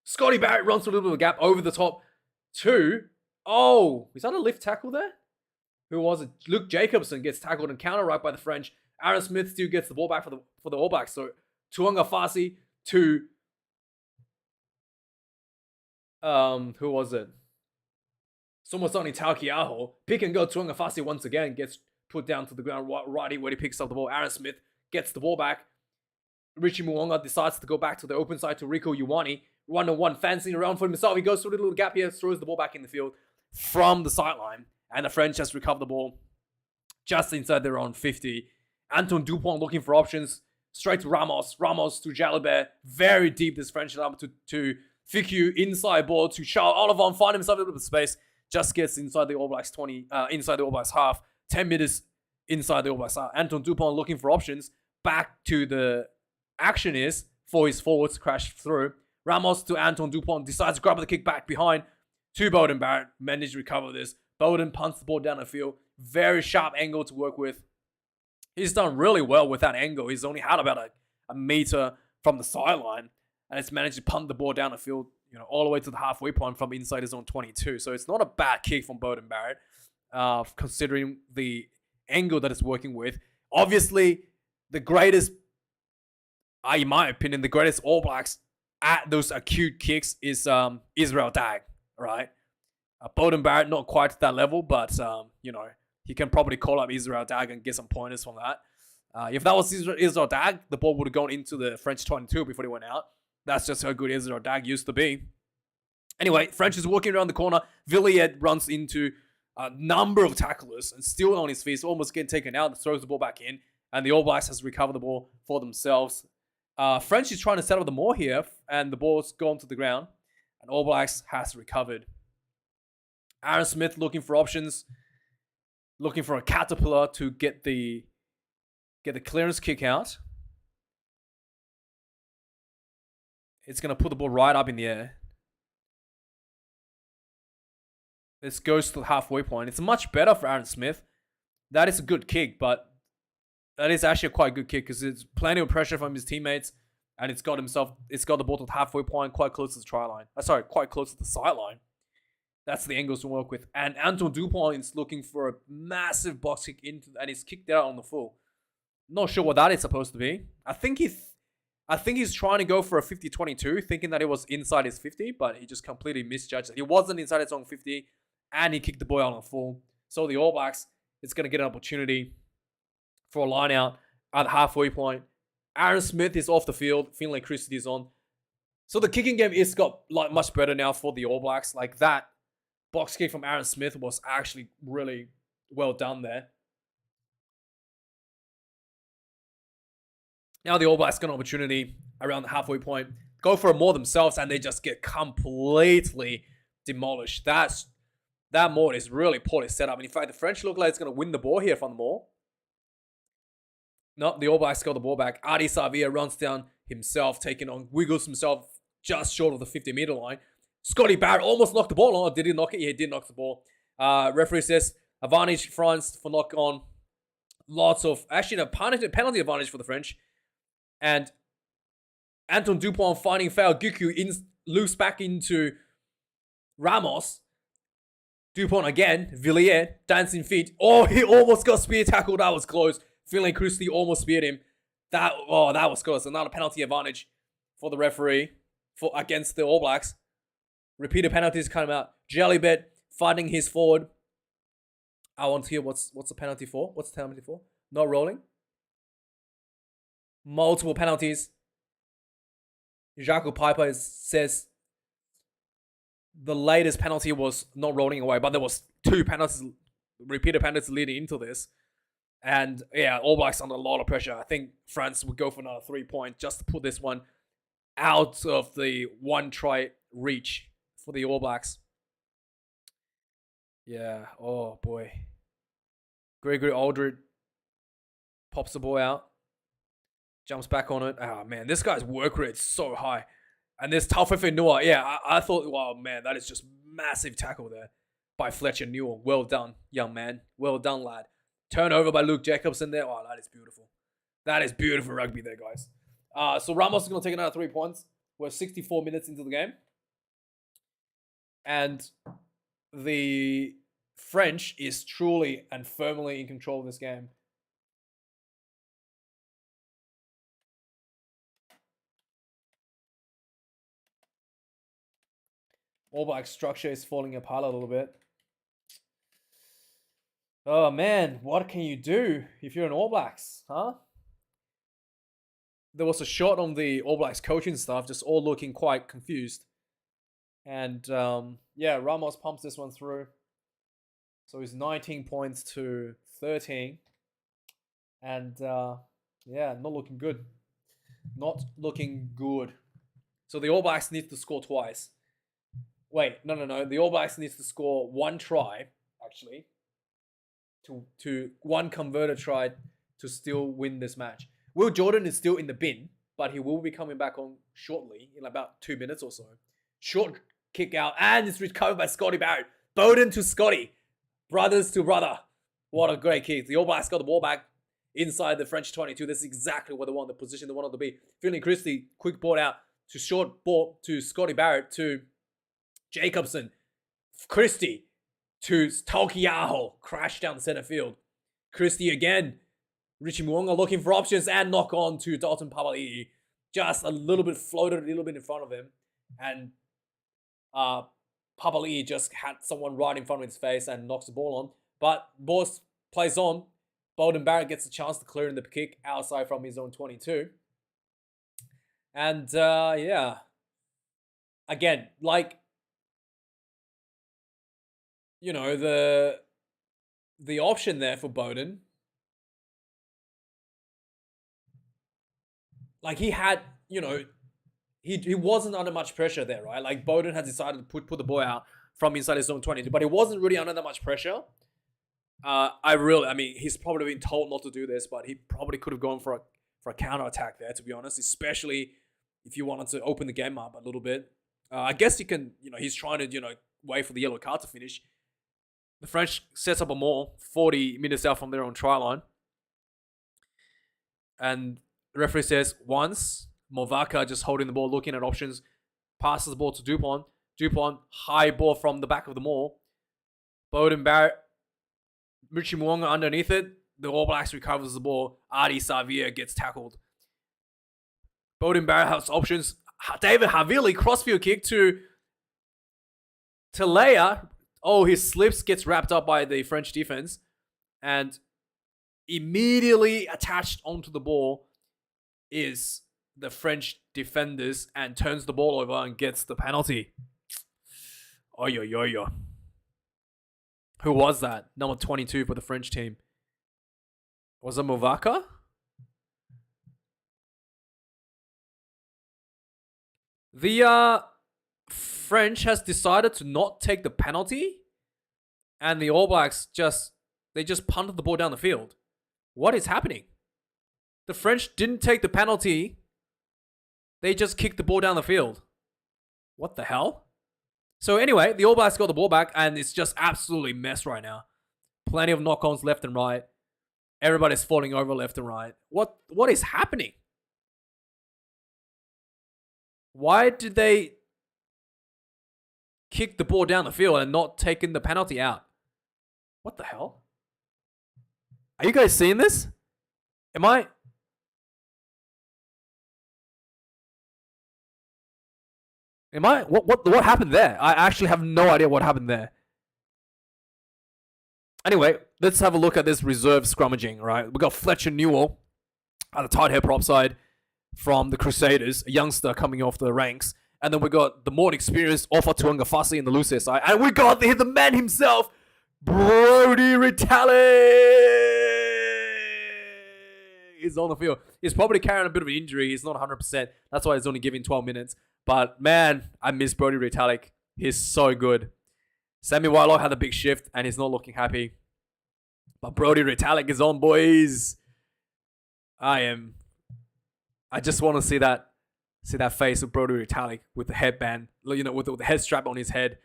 Scotty Barrett runs through a little bit of a gap over the top. 2. Oh, is that a lift tackle there? Who was it? Luke Jacobson gets tackled and counter right by the French. Aaron Smith still gets the ball back for the All Blacks. So Tuanga Fasi to who was it? Somosani Taukiaho. Pick and go. Tuanga Fasi once again gets put down to the ground right where he picks up the ball. Aaron Smith gets the ball back. Richie Muonga decides to go back to the open side to Rico Ioane. 1-on-1, fancying around for himself. He goes through the little gap here, throws the ball back in the field from the sideline. And the French just recover the ball just inside their own 50. Anton Dupont looking for options. Straight to Ramos. Ramos to Jalibert. Very deep, this French number to Fiku. Inside ball to Charles Olivon. Find himself a little bit of space. Just gets inside the All Blacks 20, inside the All Blacks half. 10 meters inside the All Blacks half. Anton Dupont looking for options. Back to the action is for his forwards. Crash through. Ramos to Anton Dupont. Decides to grab the kick back behind to Beauden Barrett. Managed to recover this. Beauden punts the ball down the field. Very sharp angle to work with. He's done really well with that angle. He's only had about a meter from the sideline. And it's managed to punt the ball down the field, all the way to the halfway point from inside his own 22. So it's not a bad kick from Beauden Barrett, considering the angle that it's working with. Obviously, the greatest, in my opinion, the greatest All Blacks at those acute kicks is Israel Dag, right? Beauden Barrett, not quite to that level, but, he can probably call up Israel Dag and get some pointers from that. If that was Israel Dag, the ball would have gone into the French 22 before he went out. That's just how good Israel Dag used to be. Anyway, French is walking around the corner. Villiers runs into a number of tacklers and still on his feet, almost getting taken out, throws the ball back in, and the All Blacks has recovered the ball for themselves. French is trying to set up the maul here, and the ball's gone to the ground, and All Blacks has recovered. Aaron Smith looking for options, looking for a caterpillar to get the clearance kick out. It's going to put the ball right up in the air. This goes to the halfway point. It's much better for Aaron Smith. That is a good kick, but that is actually a quite good kick because it's plenty of pressure from his teammates, and it's got the ball to the halfway point, quite close to the try line. Quite close to the sideline. That's the angles to work with. And Anton Dupont is looking for a massive box kick and he's kicked out on the full. Not sure what that is supposed to be. I think he's trying to go for a 50-22, thinking that it was inside his 50, but he just completely misjudged it. He wasn't inside his own 50, and he kicked the ball out on the full. So the All Blacks is going to get an opportunity for a line out at the halfway point. Aaron Smith is off the field. Finlay Christie is on. So the kicking game is got much better now for the All Blacks. That box kick from Aaron Smith was actually really well done there. Now the All Blacks got an opportunity around the halfway point. Go for a maul themselves, and they just get completely demolished. That maul is really poorly set up. And in fact, the French look like it's going to win the ball here from the maul. No, the All Blacks got the ball back. Adi Savia runs down himself, wiggles himself just short of the 50-meter line. Scotty Barrett almost knocked the ball on. Did he knock it? Yeah, he did knock the ball. Referee says advantage France for knock on. A penalty advantage for the French. And Anton Dupont finding foul. Giku loose back into Ramos. Dupont again. Villiers, dancing feet. Oh, he almost got spear tackled. That was close. Finlay Christie almost speared him. That was close. Another penalty advantage for the referee against the All Blacks. Repeated penalties come out. Jalibert fighting his forward. I want to hear what's the penalty for? What's the penalty for? Not rolling. Multiple penalties. Jaco Piper says the latest penalty was not rolling away, but there was two penalties, repeated penalties leading into this. And yeah, All Blacks under a lot of pressure. I think France would go for another 3 point just to put this one out of the one try reach for the All Blacks. Yeah, oh boy. Gregory Aldred pops the ball out. Jumps back on it. Oh man, this guy's work rate is so high. And this Taufefe Noah, yeah, I thought, wow, man, that is just massive tackle there by Fletcher Newell. Well done, young man. Well done, lad. Turnover by Luke Jacobson there. Oh, that is beautiful. That is beautiful rugby there, guys. So Ramos is going to take another 3 points. We're 64 minutes into the game. And the French is truly and firmly in control of this game. All Black structure is falling apart a little bit. Oh man, what can you do if you're an All Blacks, huh? there was a shot on the All Blacks coaching staff, just all looking quite confused. And yeah, Ramos pumps this one through. So he's 19 points to 13. And yeah, not looking good. Not looking good. So the All Blacks need to score twice. Wait, no. The All Blacks needs to score one try, actually. To one converted try to still win this match. Will Jordan is still in the bin, but he will be coming back on shortly, in about 2 minutes or so. Short kick out, and it's recovered by Scotty Barrett. Bowden to Scotty. Brothers to brother. What a great kick. The All Blacks got the ball back inside the French 22. This is exactly what they want, the position they wanted to be. Finley Christie, quick ball out to short ball to Scotty Barrett to Jacobson. Christie to Taukiaho. Crash down the center field. Christie again. Richie Mwonga looking for options and knock on to Dalton Papali'i. Just a little bit floated a little bit in front of him. And Papali'i just had someone right in front of his face and knocks the ball on. But Boss plays on. Beauden Barrett gets a chance to clear in the kick outside from his own 22. And yeah. Again, like, you know, the option there for Beauden. Like, he had, you know, he wasn't under much pressure there, right? Like, Beauden had decided to put the ball out from inside his zone 22, but he wasn't really under that much pressure. I mean, he's probably been told not to do this, but he probably could have gone for a counter attack there, to be honest, especially if you wanted to open the game up a little bit. I guess you can, you know, he's trying to, you know, wait for the yellow card to finish. The French sets up a maul 40 minutes out from their own try line. And the referee says once, Movaka just holding the ball, looking at options, passes the ball to Dupont. Dupont, high ball from the back of the maul. Beauden Barrett, Richie Mwonga underneath it. The All Blacks recovers the ball. Adi Savia gets tackled. Beauden Barrett has options. David Havili, crossfield kick to Leia. Oh, his slips, gets wrapped up by the French defense. And immediately attached onto the ball is the French defenders and turns the ball over and gets the penalty. Yo. Who was that? Number 22 for the French team. Was it Movaka? The French has decided to not take the penalty, and the All Blacks just punted the ball down the field. What is happening? The French didn't take the penalty. They just kicked the ball down the field. What the hell? So anyway, the All Blacks got the ball back, and it's just absolutely mess right now. Plenty of knock-ons left and right. Everybody's falling over left and right. What is happening? Why did they kick the ball down the field and not taking the penalty out? What the hell? Are you guys seeing this? What happened there? I actually have no idea what happened there. Anyway, let's have a look at this reserve scrummaging, right? We got Fletcher Newell at the tight head prop side from the Crusaders, a youngster coming off the ranks. And then we got the more experienced Ofa Tuangafasi in the loose side. And we got the man himself, Brodie Retallick, is on the field. He's probably carrying a bit of an injury. He's not 100%. That's why he's only giving 12 minutes. But man, I miss Brodie Retallick. He's so good. Sammy Whitelock had a big shift and he's not looking happy. But Brodie Retallick is on, boys. I just want to see that face of Brodie Retallick with the headband, you know, with the head strap on his head.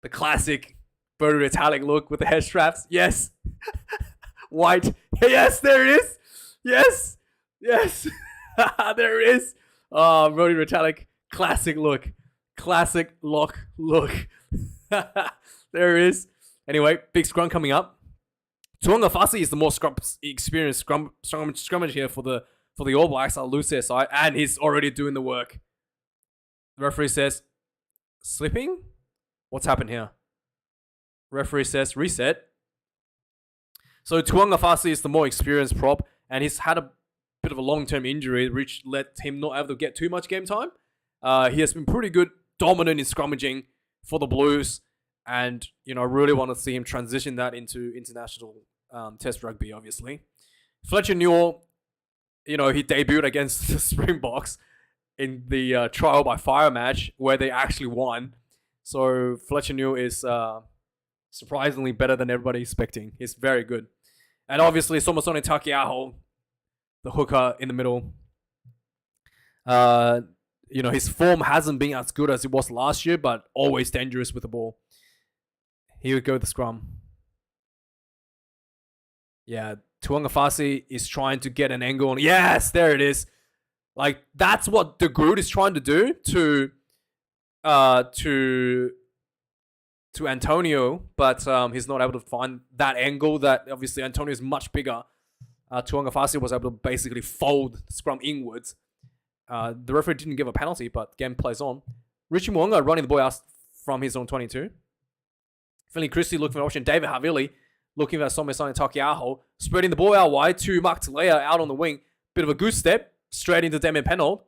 The classic Brodie Retallick look with the head straps. Yes. White. Yes, there it is. Yes. There it is. Oh, Brodie Retallick. Classic look. Classic lock look. There it is. Anyway, big scrum coming up. Tuangafasi is the more experienced scrummage here for the All Blacks on loose side, and he's already doing the work. The referee says, slipping? What's happened here? Referee says, reset. So Tuangafasi is the more experienced prop, and he's had bit of a long-term injury, which let him not able to get too much game time. He has been pretty good, dominant in scrummaging for the Blues, and really want to see him transition that into international Test rugby. Obviously, Fletcher Newell, he debuted against the Springboks in the trial by fire match where they actually won. So Fletcher Newell is surprisingly better than everybody expecting. He's very good. And obviously, Somasone Takiaho, the hooker in the middle. His form hasn't been as good as it was last year, but always dangerous with the ball. Here we go with the scrum. Yeah, Tuangafasi is trying to get an angle on. Yes, there it is. Like, that's what De Groot is trying to do to Antonio, but he's not able to find that angle. That obviously Antonio is much bigger. Tuangafasi was able to basically fold the scrum inwards. The referee didn't give a penalty, but game plays on. Richie Mo'unga running the ball out from his own 22. Finley Christie looking for an option. David Havili looking for Somasone Takiaho, spreading the ball out wide to Mark Talea out on the wing. Bit of a goose step straight into Damien Pennold.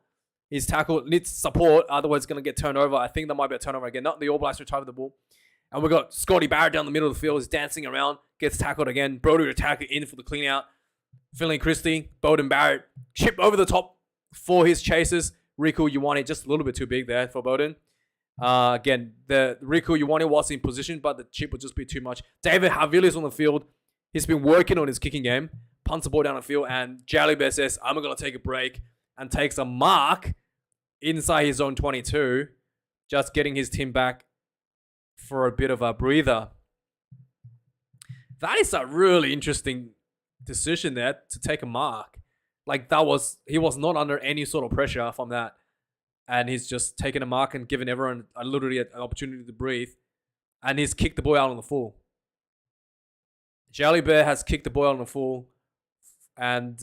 His tackle needs support, otherwise it's going to get turned over. I think that might be a turnover again. Not the All Blacks retrieve the ball. And we've got Scotty Barrett down the middle of the field. He's dancing around, gets tackled again. Brodie attacker in for the clean out. Finley Christie, Beauden Barrett, chip over the top for his chasers. Riku Ioane just a little bit too big there for Beauden. Again, the Riku Ioane was in position, but the chip would just be too much. David Havili's on the field. He's been working on his kicking game. Punts the ball down the field, and Jalibert says, I'm going to take a break, and takes a mark inside his own 22, just getting his team back for a bit of a breather. That is a really interesting decision there to take a mark. Like, he was not under any sort of pressure from that. And he's just taken a mark and given everyone literally an opportunity to breathe. And he's kicked the ball out on the full. Jalibert has kicked the ball out on the full. And,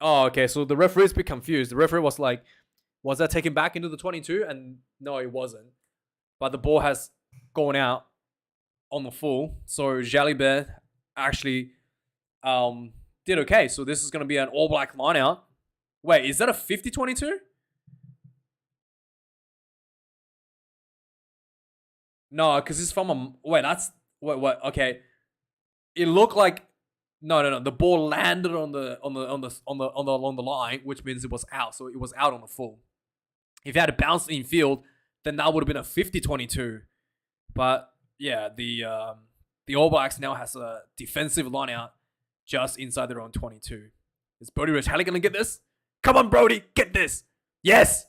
okay. So the referee's a bit confused. The referee was like, was that taken back into the 22? And no, it wasn't. But the ball has gone out on the full. So Jalibert actually did okay. So this is going to be an All Black line out. Wait, is that a 50-22? No, because it's from a... Wait, okay. It looked like... No. The ball landed on the line, which means it was out. So it was out on the full. If it had bounced in field, then that would have been a 50-22. But yeah, the All Blacks now has a defensive line out just inside their own 22. Is Brodie Retallick going to get this? Come on, Brodie, get this. Yes,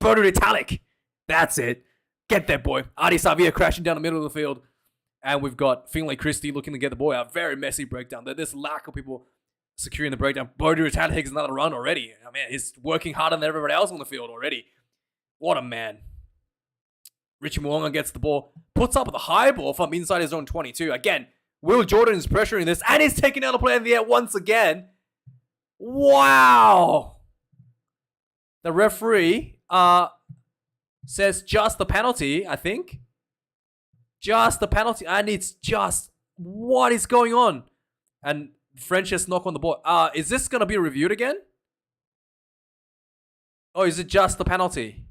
Brodie Retallick. That's it. Get that boy. Adi Savia crashing down the middle of the field. And we've got Finlay Christie looking to get the ball out. Very messy breakdown. There's lack of people securing the breakdown. Brodie Retallick takes another run already. I mean, he's working harder than everybody else on the field already. What a man. Richie Mo'unga gets the ball, puts up the high ball from inside his own 22. Again, Will Jordan is pressuring this, and he's taking out a player in the air once again. Wow. The referee says just the penalty, I think. Just the penalty, and it's just, what is going on? And French has knocked on the ball. Is this going to be reviewed again? Or is it just the penalty?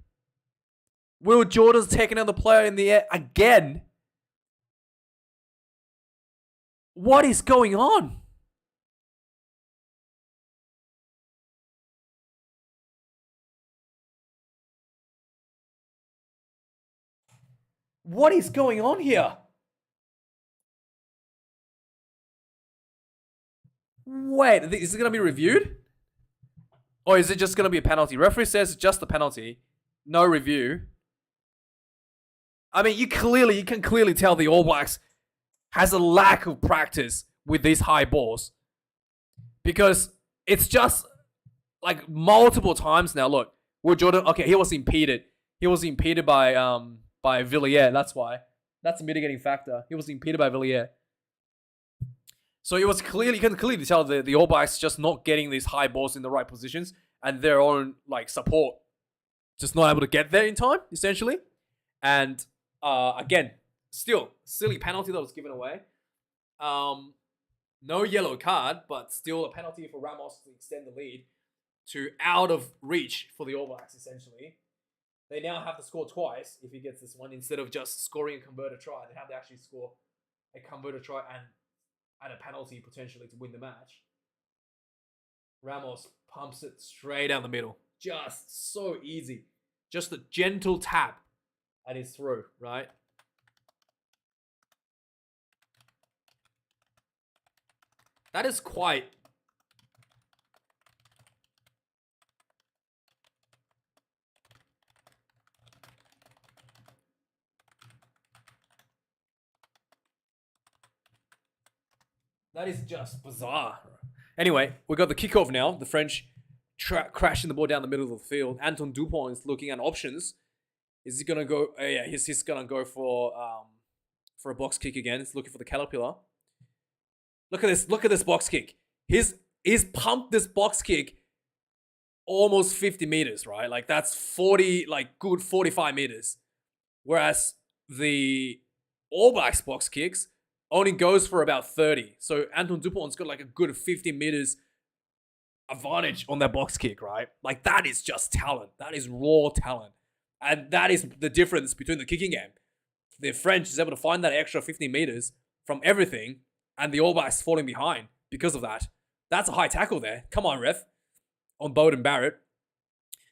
Will Jordan's taking out the player in the air again? What is going on? What is going on here? Wait, is it going to be reviewed? Or is it just going to be a penalty? Referee says it's just a penalty. No review. I mean, you can clearly tell the All Blacks has a lack of practice with these high balls. Because it's just like multiple times now. Look, Will Jordan, okay, he was impeded. He was impeded by Villiers. That's why. That's a mitigating factor. He was impeded by Villiers. So it was clearly, you can clearly tell the All Blacks just not getting these high balls in the right positions, and their own like support just not able to get there in time, essentially. And again, still silly penalty that was given away. No yellow card, but still a penalty for Ramos to extend the lead to out of reach for the All Blacks, essentially. They now have to score twice if he gets this one, instead of just scoring a converted try. They have to actually score a converted try and a penalty potentially to win the match. Ramos pumps it straight down the middle. Just so easy. Just a gentle tap and he's through, right? That is quite... That is just bizarre. Anyway, we got the kickoff now. The French crashing the ball down the middle of the field. Anton Dupont is looking at options. Is he gonna go? Yeah, he's gonna go for a box kick again. He's looking for the caterpillar. Look at this! Look at this box kick. He's pumped this box kick almost 50 meters, right? Like that's 40, like good 45 meters. Whereas the All Blacks box kicks only goes for about 30. So Anton Dupont's got like a good 50 meters advantage on that box kick, right? Like that is just talent. That is raw talent. And that is the difference between the kicking game. The French is able to find that extra 50 meters from everything, and the All Blacks falling behind because of that. That's a high tackle there. Come on, ref. On Bowden Barrett.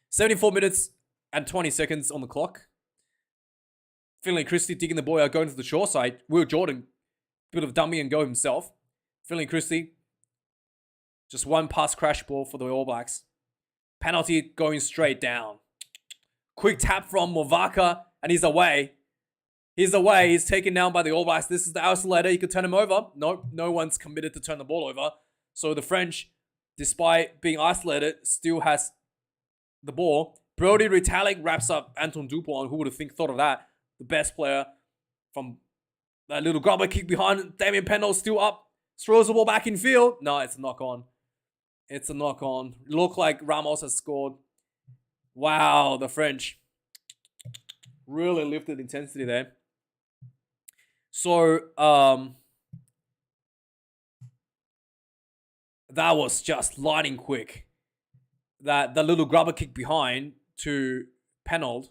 74 minutes and 20 seconds on the clock. Finlay Christie digging the ball out, going to the shore side. Will Jordan, bit of dummy and go himself. Finlay Christie, just one pass crash ball for the All Blacks. Penalty going straight down. Quick tap from Movaka, and he's away. He's away. He's taken down by the All Blacks. This is the isolator. He could turn him over. Nope, no one's committed to turn the ball over. So the French, despite being isolated, still has the ball. Brody Retallick wraps up Anton Dupont. Who would have thought of that? The best player from that little grubber kick behind. Damien Pendle still up. Throws the ball back in field. No, it's a knock on. It's a knock on. Look like Ramos has scored. Wow, the French really lifted intensity there. So, that was just lightning quick. That the little grubber kick behind to Penold,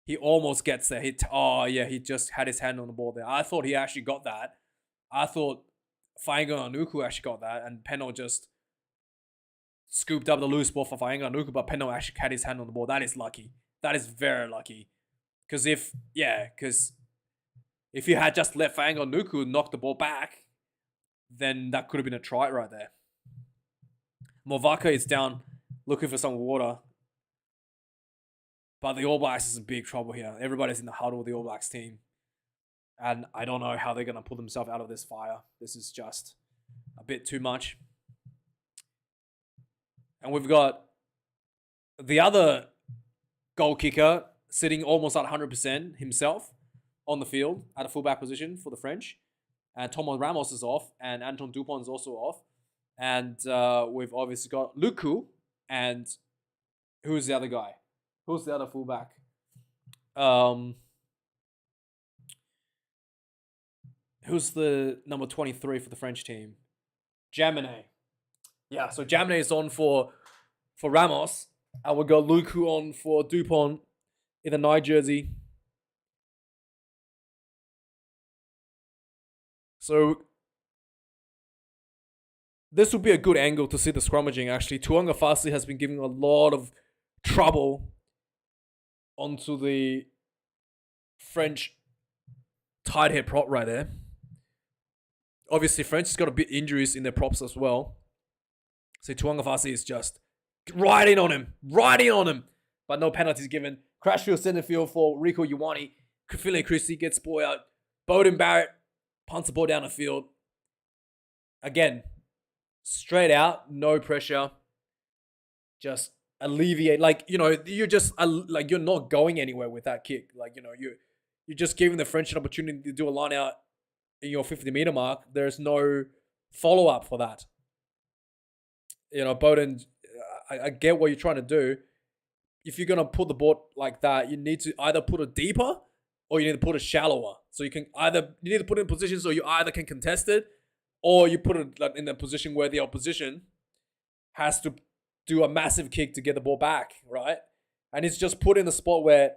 he almost gets there. He just had his hand on the ball there. I thought he actually got that. I thought Fainga Anuku actually got that, and Penold just scooped up the loose ball for Fainga Anuku, but Penold actually had his hand on the ball. That is lucky. That is very lucky. Because if you had just let Fainga Anuku knock the ball back, then that could have been a try right there. Movaka is down looking for some water. But the All Blacks is in big trouble here. Everybody's in the huddle with the All Blacks team. And I don't know how they're going to pull themselves out of this fire. This is just a bit too much. And we've got the other goal kicker sitting almost at 100% himself on the field at a fullback position for the French. And Thomas Ramos is off, and Anton Dupont is also off. And we've obviously got Luku, and who's the other guy? Who's the other fullback? Who's the number 23 for the French team? Jaminet. Yeah, so Jaminet is on for Ramos, and we've got Luku on for Dupont in the night jersey. So this would be a good angle to see the scrummaging, actually. Tuanga Fasi has been giving a lot of trouble onto the French tight head prop right there. Obviously, French has got a bit injuries in their props as well. So Tuanga Fasi is just right in on him. But no penalties given. Crash field center field for Rico Ioane. Finlay Christie gets ball out. Bowden Barrett punts the ball down the field. Again, straight out, no pressure. Just alleviate, you're just you're not going anywhere with that kick. You're just giving the French an opportunity to do a line out in your 50-meter mark. There's no follow up for that. Bowden, I get what you're trying to do. If you're gonna put the ball like that, you need to either put it deeper or you need to put it shallower. So you need to put it in position so you either can contest it or you put it like in a position where the opposition has to do a massive kick to get the ball back, right? And it's just put in a spot where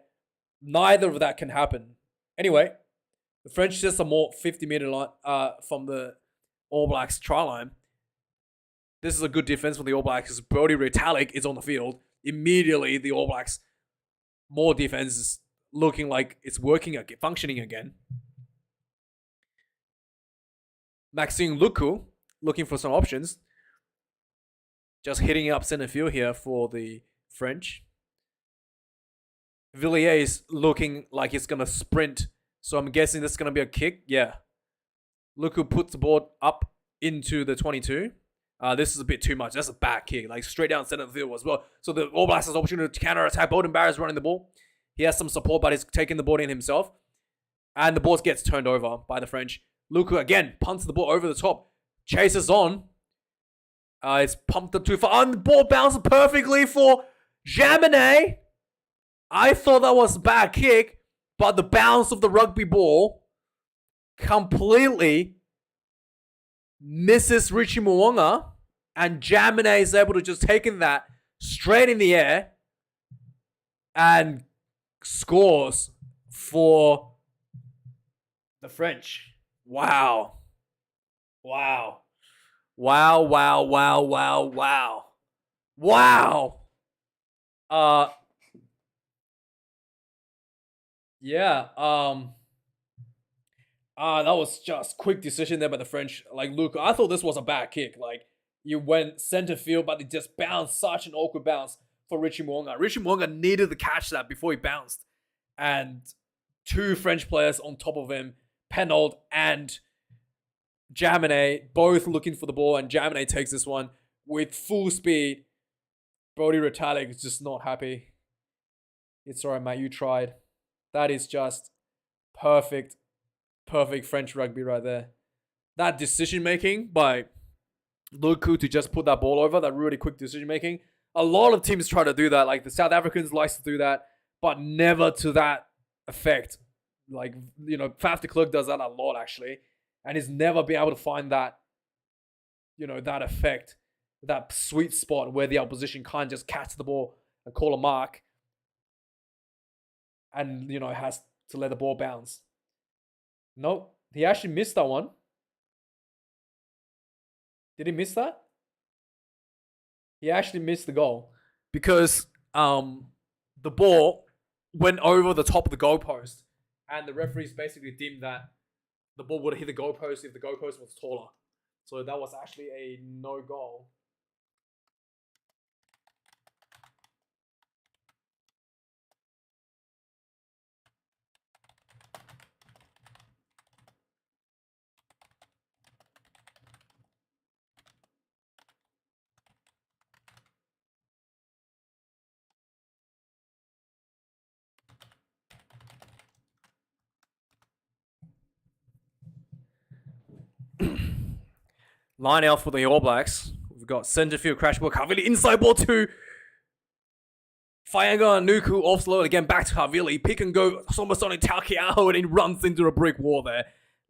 neither of that can happen. Anyway, the French just a more 50-meter line from the All Blacks try line. This is a good defense for the All Blacks because Brodie Retallick is on the field. Immediately, the All Blacks more defense is looking like it's working again, functioning again. Maxime Luku looking for some options. Just hitting up center field here for the French. Villiers is looking like he's going to sprint. So I'm guessing this is going to be a kick. Yeah. Luku puts the ball up into the 22. This is a bit too much. That's a bad kick. Like straight down center field as well. So the All Blacks has opportunity to counter attack. Beauden Barrett's running the ball. He has some support, but he's taking the ball in himself. And the ball gets turned over by the French. Luku again punts the ball over the top. Chases on. It's pumped up too far. And the ball bounces perfectly for Jaminet. I thought that was a bad kick, but the bounce of the rugby ball completely misses Richie Mo'unga, and Jaminet is able to just take in that straight in the air and scores for the French. Wow. Wow. Wow, wow, wow, wow, wow. Wow. Yeah, that was just quick decision there by the French. Like, Luke, I thought this was a bad kick. Like, you went center field, but it just bounced, such an awkward bounce for Richie Mo'unga. Richie Mo'unga needed to catch that before he bounced. And two French players on top of him, Penold and Jaminet, both looking for the ball, and Jaminet takes this one with full speed. Brodie Retallick is just not happy. It's alright, mate, you tried. That is just perfect French rugby right there. That decision-making by Luku to just put that ball over, that really quick decision-making. A lot of teams try to do that. Like, the South Africans likes to do that, but never to that effect. Like, you know, Faf de Klerk does that a lot, actually. And he's never been able to find that, you know, that effect, that sweet spot where the opposition can't just catch the ball and call a mark and, you know, has to let the ball bounce. Nope. He actually missed that one. Did he miss that? He actually missed the goal because the ball went over the top of the goalpost, and the referees basically deemed that the ball would have hit the goalpost if the goalpost was taller. So that was actually a no goal. Line out for the All Blacks. We've got centre field crash ball. Havili inside ball to Faianga and Nuku offload again back to Havili. Pick and go. Somasonic Takiao, and he runs into a brick wall there.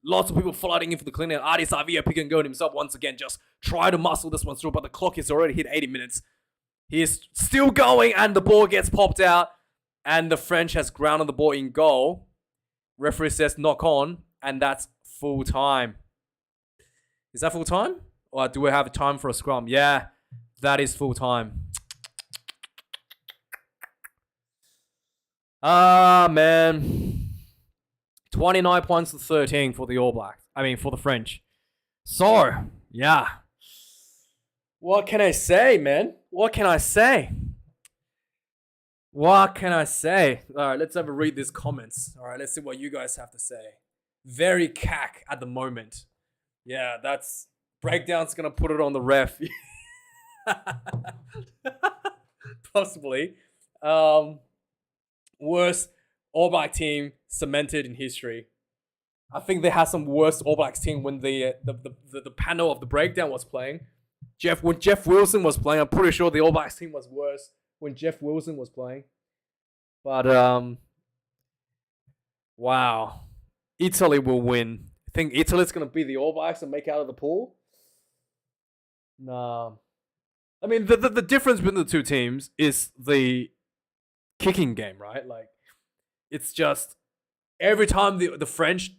Lots of people flooding in for the clean out. Ardie Savia pick and go himself once again. Just try to muscle this one through, but the clock has already hit 80 minutes. He is still going, and the ball gets popped out, and the French has grounded the ball in goal. Referee says knock on, and that's full time. Is that full time? Or do we have time for a scrum? Yeah, that is full time. Man. 29 points to 13 for the All Blacks. I mean, for the French. So, yeah. What can I say, man? What can I say? What can I say? All right, let's have a read these comments. All right, let's see what you guys have to say. Very cack at the moment. Yeah, that's... Breakdown's going to put it on the ref. Possibly. Worst All Black team cemented in history. I think they had some worst All Blacks team when the panel of the breakdown was playing. When Jeff Wilson was playing, I'm pretty sure the All Blacks team was worse when Jeff Wilson was playing. But, wow. Italy will win think Italy's gonna beat the All Blacks and make out of the pool? Nah. I mean, the difference between the two teams is the kicking game, right? Like, it's just every time the French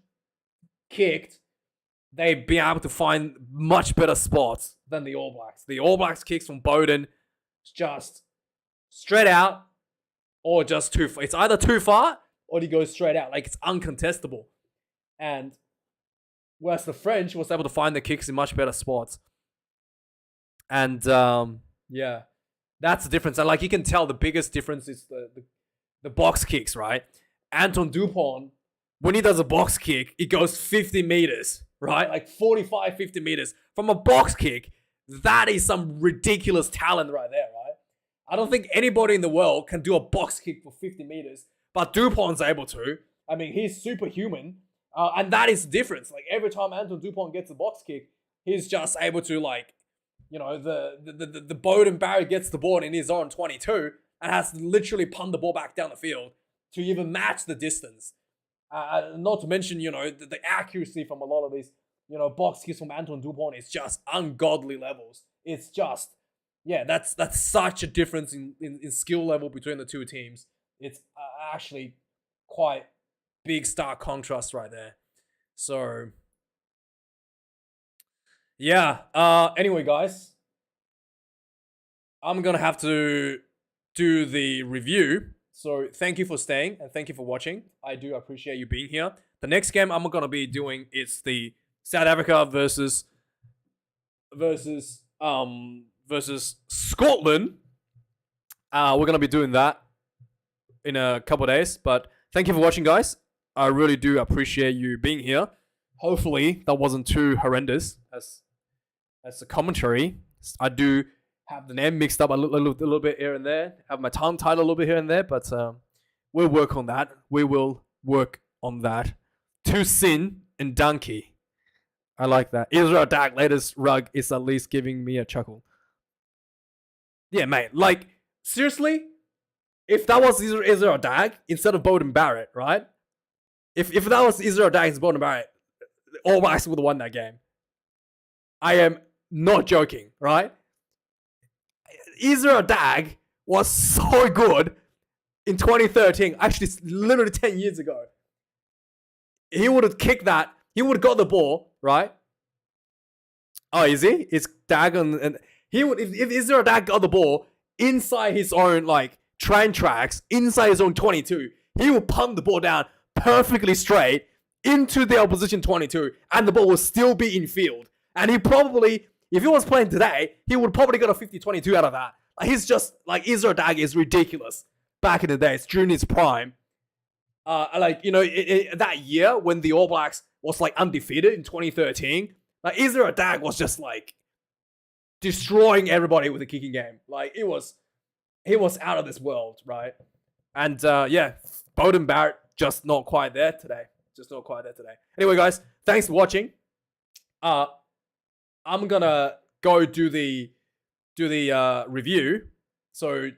kicked, they'd be able to find much better spots than the All Blacks. The All Blacks kicks from Bowden just straight out or just too far. It's either too far or he goes straight out. Like, it's uncontestable. And whereas the French was able to find the kicks in much better spots. And yeah, that's the difference. And like, you can tell the biggest difference is the box kicks, right? Anton Dupont, when he does a box kick, it goes 50 meters, right? Like 45, 50 meters from a box kick. That is some ridiculous talent right there, right? I don't think anybody in the world can do a box kick for 50 meters, but Dupont's able to. I mean, he's superhuman. And that is the difference. Like, every time Anton Dupont gets a box kick, he's just able to, like, you know, the Bowden Barry gets the ball in his own 22 and has to literally punt the ball back down the field to even match the distance. Not to mention, you know, the accuracy from a lot of these, you know, box kicks from Anton Dupont is just ungodly levels. It's just, yeah, that's such a difference in skill level between the two teams. It's actually quite big stark contrast right there. So, yeah. Anyway, guys, I'm gonna have to do the review. So thank you for staying and thank you for watching. I do appreciate you being here. The next game I'm gonna be doing is the South Africa versus Scotland. We're gonna be doing that in a couple of days. But thank you for watching, guys. I really do appreciate you being here. Hopefully that wasn't too horrendous as a commentary. I do have the name mixed up a little bit here and there. Have my tongue tied a little bit here and there, but we'll work on that. We will work on that. To Sin and Donkey. I like that. Israel Dag latest rug is at least giving me a chuckle. Yeah, mate. Like, seriously? If that was Israel Dag instead of Bowden Barrett, right? If that was Israel Dag instead of Bowden Barrett, All Blacks would have won that game. I am not joking, right? Israel Dag was so good in 2013. Actually, literally 10 years ago. He would have kicked that. He would have got the ball, right? Oh, is he? It's Dag and he would, if Israel Dag got the ball inside his own, like, train tracks, inside his own 22, he would punt the ball down perfectly straight into the opposition 22, and the ball will still be in field. And he probably, if he was playing today, he would probably get a 50-22 out of that. He's just, like, Israel Dag is ridiculous back in the days, during his prime. Like, you know, that year when the All Blacks was, like, undefeated in 2013, like, Israel Dag was just, like, destroying everybody with a kicking game. Like, he was out of this world, right? And, yeah, Bowden Barrett, just not quite there today. Just not quite there today. Anyway, guys, thanks for watching. I'm gonna go do the review, so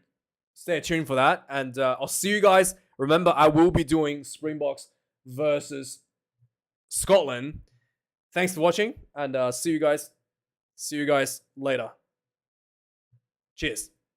stay tuned for that, and I'll see you guys. Remember, I will be doing Springboks versus Scotland. Thanks for watching, and see you guys later. Cheers.